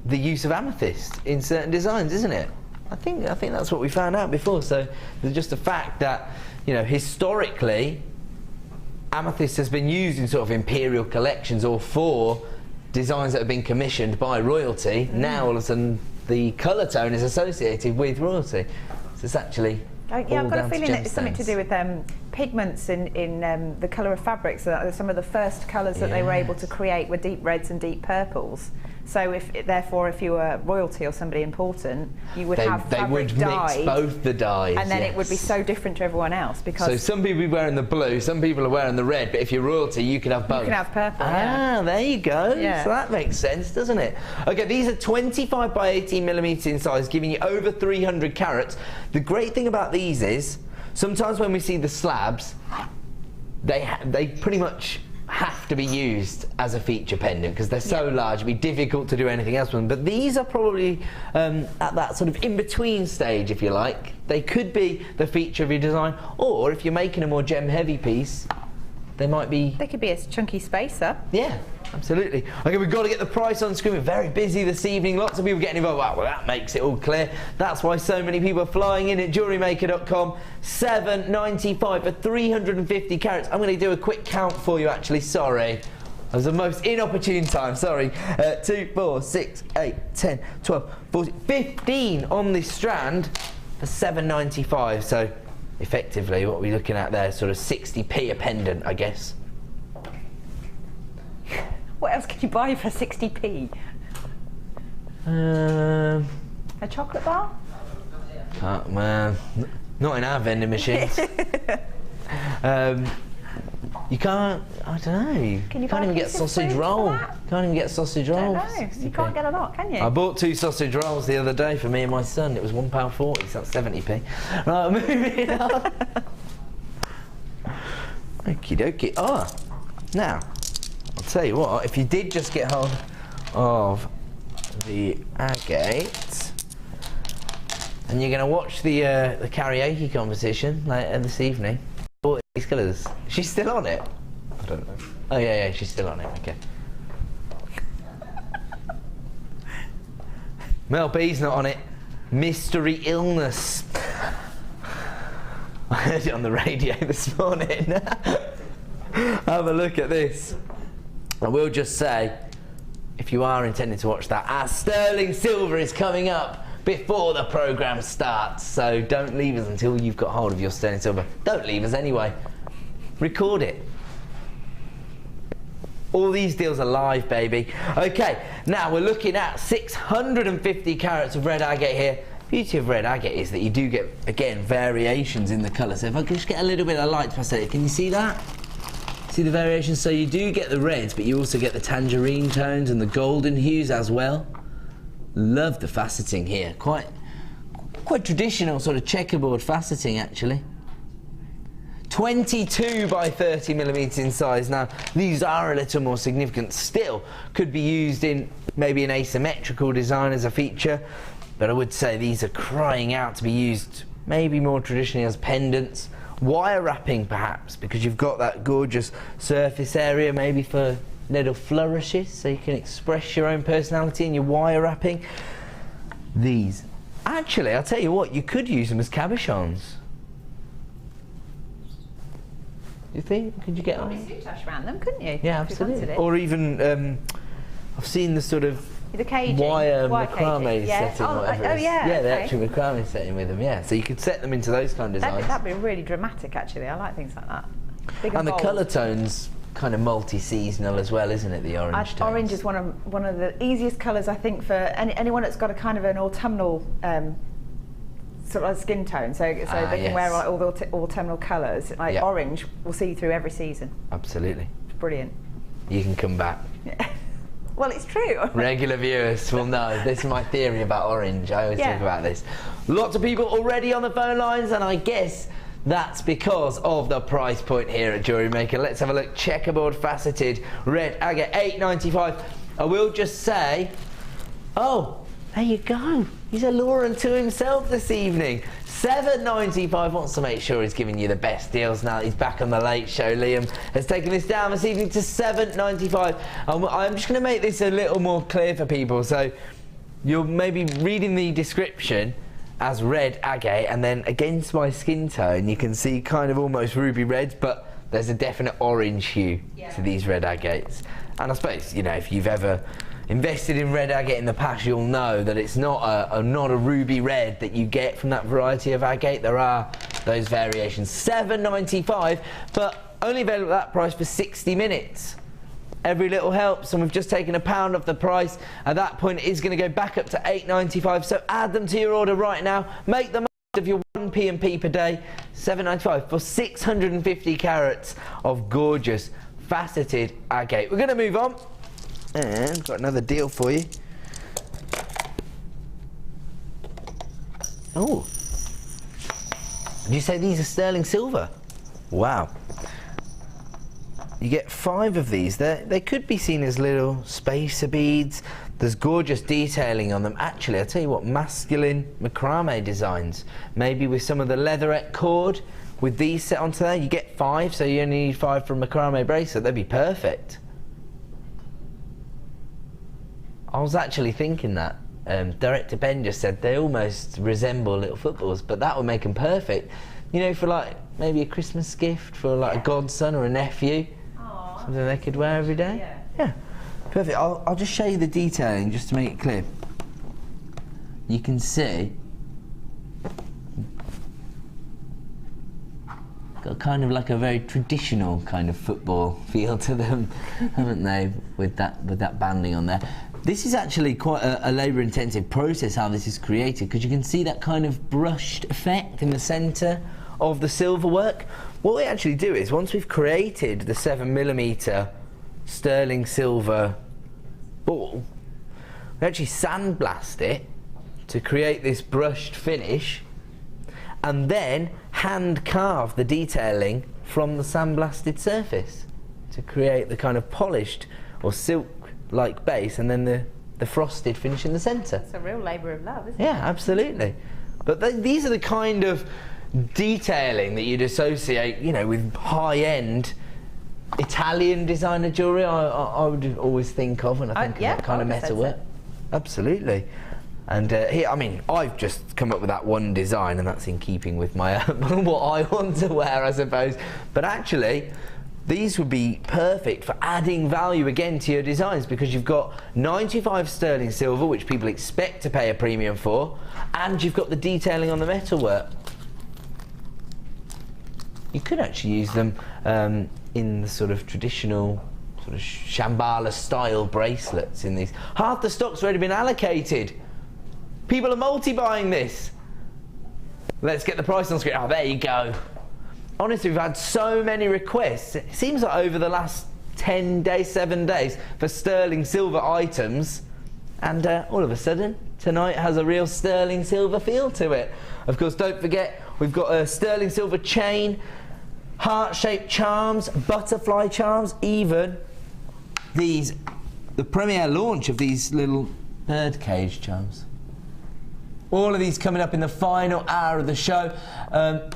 the use of amethyst in certain designs, isn't it? I think that's what we found out before. So there's just the fact that, you know, historically amethyst has been used in sort of imperial collections or for designs that have been commissioned by royalty. Now all of a sudden the colour tone is associated with royalty. So it's actually I've got a feeling it's something to do with pigments in the colour of fabrics. Some of the first colours that they were able to create were deep reds and deep purples. So therefore, if you were royalty or somebody important, you would have fabric dyed. Mix both the dyes, and then it would be so different to everyone else because. So some people are wearing the blue, some people are wearing the red, but if you're royalty, you can have both. You can have purple. There you go. Yeah. So that makes sense, doesn't it? Okay, these are 25 by 18 millimetres in size, giving you over 300 carats. The great thing about these is sometimes when we see the slabs, they pretty much have to be used as a feature pendant because they're so large it'd be difficult to do anything else with them. But these are probably at that sort of in-between stage, if you like. They could be the feature of your design, or if you're making a more gem-heavy piece, they might be... They could be a chunky spacer. Yeah, absolutely. Okay, we've got to get the price on screen. We're very busy this evening. Lots of people getting involved. Well, that makes it all clear. That's why so many people are flying in at JewelleryMaker.com. $7.95 for 350 carats. I'm going to do a quick count for you, actually. Sorry. It was the most inopportune time. Sorry. 2, 4, 6, 8, 10, 12, 14, 15 on this strand for $7.95. So effectively, what we're looking at there, sort of 60p a pendant, I guess. What else can you buy for 60p? A chocolate bar? Oh man, not in our vending machines. You can't, I don't know, Can you can't even get sausage roll. Can't even get sausage rolls. No, you can't get a lot, can you? I bought 2 sausage rolls the other day for me and my son. It was £1.40, so that's 70p. Right, moving on. Okie dokie. Oh, now, I'll tell you what, if you did just get hold of the agate, and you're going to watch the karaoke competition later this evening, these colours. She's still on it? I don't know. Oh yeah, she's still on it, okay. Mel B's not on it. Mystery illness. I heard it on the radio this morning. Have a look at this. I will just say, if you are intending to watch that, our sterling silver is coming up before the programme starts, so don't leave us until you've got hold of your sterling silver. Don't leave us anyway. Record it. All these deals are live, baby. Okay, now we're looking at 650 carats of red agate here. Beauty of red agate is that you do get, again, variations in the colour. So if I can just get a little bit of light past it, can you see that? See the variations? So you do get the reds, but you also get the tangerine tones and the golden hues as well. Love the faceting here. Quite traditional sort of checkerboard faceting, actually. 22 by 30 millimeters in size. Now, these are a little more significant still. Could be used in maybe an asymmetrical design as a feature, but I would say these are crying out to be used maybe more traditionally as pendants. Wire wrapping perhaps, because you've got that gorgeous surface area maybe for little flourishes, so you can express your own personality in your wire wrapping. These, actually, I'll tell you what, you could use them as cabochons. You think? Could you get on? Suitash around them, couldn't you? Yeah, absolutely. Or even, I've seen the sort of the caging, wire macrame setting, oh, whatever. Oh yeah. Yeah, okay. the actual macrame setting with them. Yeah, so you could set them into those kind of designs. That'd be really dramatic, actually. I like things like that. Big and the bold. colour tones kind of multi-seasonal as well, isn't it? The orange tones. Orange is one of the easiest colours, I think, for anyone that's got a kind of an autumnal sort of skin tone, so they can wear all the autumnal colours. Like orange will see through every season. Absolutely. It's brilliant. You can come back. Well, it's true. Regular viewers will know. This is my theory about orange. I always talk about this. Lots of people already on the phone lines, and I guess that's because of the price point here at JewelleryMaker. Let's have a look. Checkerboard faceted red agate, $8.95. I will just say, oh, there you go. He's alluring to himself this evening. $7.95. Wants to make sure he's giving you the best deals now that he's back on the Late Show. Liam has taken this down this evening to $7.95. I'm just going to make this a little more clear for people. So you're maybe reading the description as red agate, and then against my skin tone you can see kind of almost ruby reds, but there's a definite orange hue to these red agates. And I suppose, you know, if you've ever invested in red agate in the past, you'll know that it's not a ruby red that you get from that variety of agate. There are those variations. $7.95, but only available at that price for 60 minutes. Every little helps, and we've just taken £1 off the price. At that point, it is going to go back up to $8.95. So add them to your order right now. Make the most of your 1 P&P per day. $7.95 for 650 carats of gorgeous faceted agate. We're going to move on. And got another deal for you. Oh, did you say these are sterling silver? Wow. You get 5 of these. They could be seen as little spacer beads. There's gorgeous detailing on them. Actually, I'll tell you what, masculine macrame designs. Maybe with some of the leatherette cord with these set onto there. You get 5, so you only need 5 for a macrame bracelet. They'd be perfect. I was actually thinking that. Director Ben just said they almost resemble little footballs, but that would make them perfect. You know, for like maybe a Christmas gift for like a godson or a nephew. Aww. Something they could wear every day. Yeah. Perfect. I'll just show you the detailing just to make it clear. You can see got kind of like a very traditional kind of football feel to them, haven't they? With that banding on there. This is actually quite a labour-intensive process how this is created, because you can see that kind of brushed effect in the centre of the silver work. What we actually do is, once we've created the 7mm sterling silver ball, we actually sandblast it to create this brushed finish, and then hand carve the detailing from the sandblasted surface to create the kind of polished or silk-like base, and then the frosted finish in the centre. It's a real labour of love, isn't it? Yeah, absolutely. But these are the kind of detailing that you'd associate, you know, with high-end Italian designer jewellery. I would always think of when I think of that kind of metalwork. Absolutely. And here, I mean, I've just come up with that one design, and that's in keeping with my what I want to wear, I suppose. But actually, these would be perfect for adding value again to your designs, because you've got 95 sterling silver, which people expect to pay a premium for, and you've got the detailing on the metalwork. You could actually use them in the sort of traditional sort of Shambhala style bracelets in these. Half the stock's already been allocated. People are multi-buying this. Let's get the price on screen. Oh, there you go. Honestly, we've had so many requests. It seems like over the last 10 days, 7 days, for sterling silver items, and all of a sudden, tonight has a real sterling silver feel to it. Of course, don't forget, we've got a sterling silver chain, heart-shaped charms, butterfly charms, even the premiere launch of these little birdcage charms. All of these coming up in the final hour of the show. I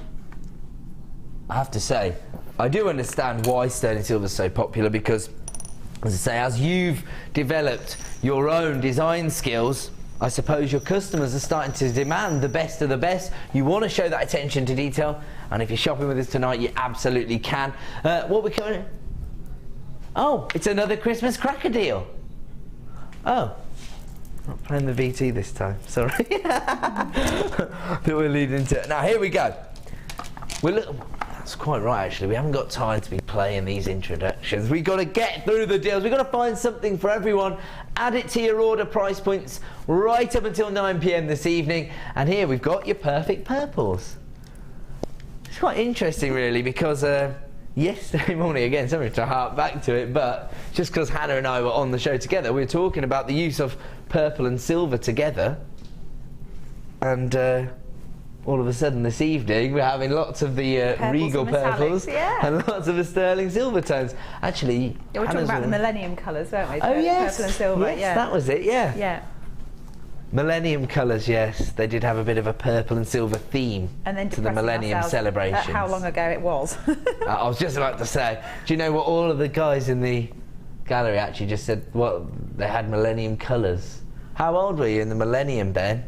have to say, I do understand why sterling silver is so popular, because, as I say, as you've developed your own design skills, I suppose your customers are starting to demand the best of the best. You want to show that attention to detail, and if you're shopping with us tonight, you absolutely can. What we're coming? Oh, it's another Christmas cracker deal. Oh, not playing the VT this time. Sorry. That we're leading into it. Now here we go. That's quite right, actually. We haven't got time to be playing these introductions. We've got to get through the deals. We've got to find something for everyone. Add it to your order price points right up until 9 PM this evening. And here we've got your perfect purples. It's quite interesting, really, because yesterday morning, again, sorry to harp back to it, but just because Hannah and I were on the show together, we were talking about the use of purple and silver together. And all of a sudden this evening we're having lots of the regal purples and lots of the sterling silver tones. Actually, yeah, we're talking about the millennium colours, weren't we? Oh yes, purple and silver. Yes, yeah, that was it. Yeah. Yeah. Millennium colours, yes. They did have a bit of a purple and silver theme And then to the Millennium celebrations. How long ago it was. I was just about to say, do you know what all of the guys in the gallery actually just said? What, they had Millennium colours. How old were you in the Millennium, Ben?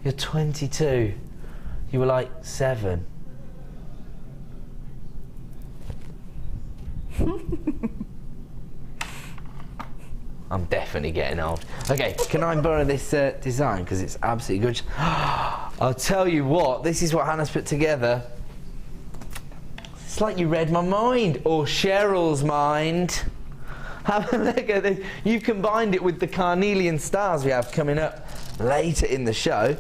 You're 22. You were like 7. I'm definitely getting old. Okay, can I borrow this design? Because it's absolutely good. I'll tell you what, this is what Hannah's put together. It's like you read my mind, or Cheryl's mind. Have a look at this. You've combined it with the Carnelian stars we have coming up later in the show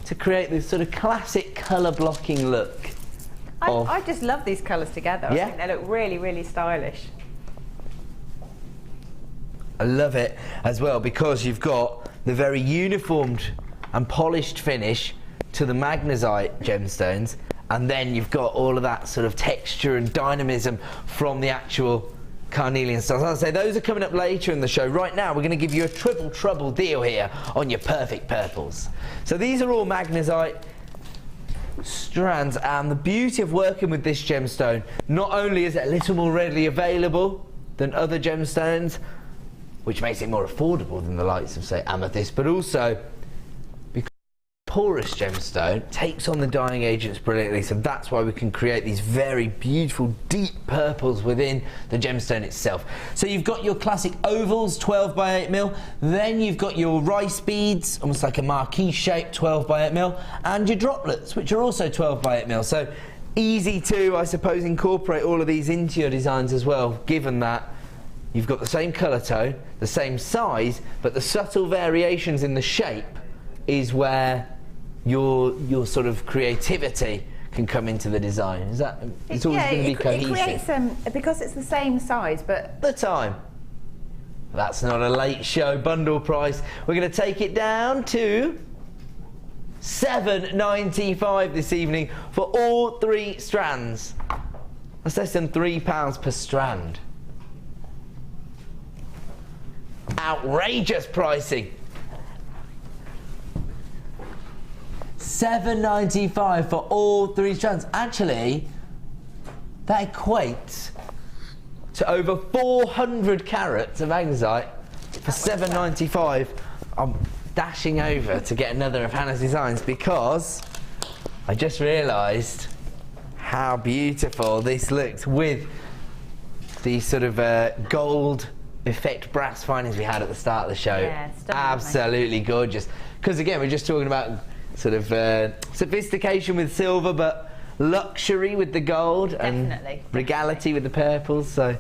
to create this sort of classic colour blocking look. I just love these colours together. Yeah? I think they look really, really stylish. I love it as well because you've got the very uniformed and polished finish to the Magnesite gemstones, and then you've got all of that sort of texture and dynamism from the actual Carnelian stars. As I say, those are coming up later in the show. Right now, we're going to give you a triple trouble deal here on your perfect purples. So these are all Magnesite strands, and the beauty of working with this gemstone, not only is it a little more readily available than other gemstones, which makes it more affordable than the likes of, say, amethyst, but also because porous gemstone takes on the dyeing agents brilliantly, so that's why we can create these very beautiful deep purples within the gemstone itself. So you've got your classic ovals, 12 by 8 mil, then you've got your rice beads, almost like a marquee shape, 12 by 8 mil, and your droplets, which are also 12 by 8 mil. So easy to, I suppose, incorporate all of these into your designs as well, given that you've got the same colour tone, the same size, but the subtle variations in the shape is where your sort of creativity can come into the design. Is that, it's always going to be cohesive. It creates, because it's the same size, but... The time. That's not a late show bundle price. We're going to take it down to $7.95 this evening for all 3 strands. That's less than £3 per strand. Outrageous pricing. $7.95 for all 3 strands. Actually, that equates to over 400 carats of magnesite for $7.95. I'm dashing over to get another of Hannah's designs because I just realised how beautiful this looks with the sort of gold effect brass findings we had at the start of the show. Yeah, absolutely gorgeous. Because again, we're just talking about sort of sophistication with silver, but luxury with the gold, and regality with the purples. So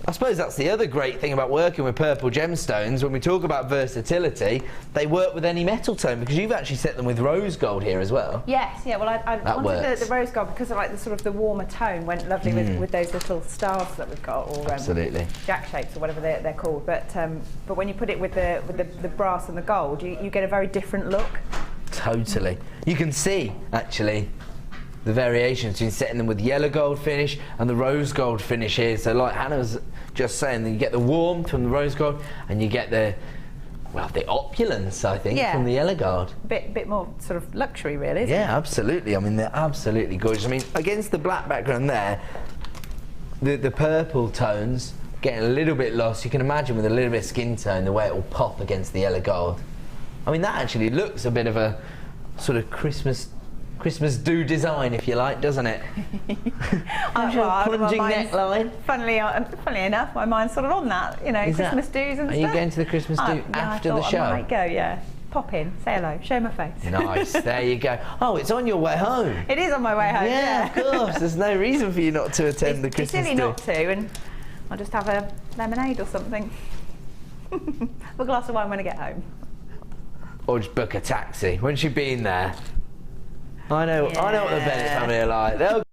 I suppose that's the other great thing about working with purple gemstones. When we talk about versatility, they work with any metal tone, because you've actually set them with rose gold here as well. Yes, yeah. Well, I wanted the rose gold because I like the sort of the warmer tone went lovely with those little stars that we've got, or absolutely jack shapes or whatever they're called. But when you put it with the brass and the gold, you get a very different look. Totally. You can see actually the variations between setting them with yellow gold finish and the rose gold finish here. So like Hannah was just saying, you get the warmth from the rose gold and you get the, well, the opulence, I think, from the yellow gold. Bit more sort of luxury, really, isn't it? Yeah, absolutely. I mean, they're absolutely gorgeous. I mean, against the black background there, the purple tones getting a little bit lost. You can imagine with a little bit of skin tone, the way it will pop against the yellow gold. I mean, that actually looks a bit of a sort of Christmas do design, if you like, doesn't it? Plunging neckline. Funnily enough, my mind's sort of on that, you know, Christmas do's and stuff. Are you going to the Christmas do after the show? I might go, yeah. Pop in, say hello, show my face. Nice, there you go. Oh, it's on your way home. It is on my way home, yeah. Of course, there's no reason for you not to attend the Christmas do. It's silly not to, and I'll just have a lemonade or something. A glass of wine when I get home. Or just book a taxi. Once you've been there, I know what the Bennett family are like. They'll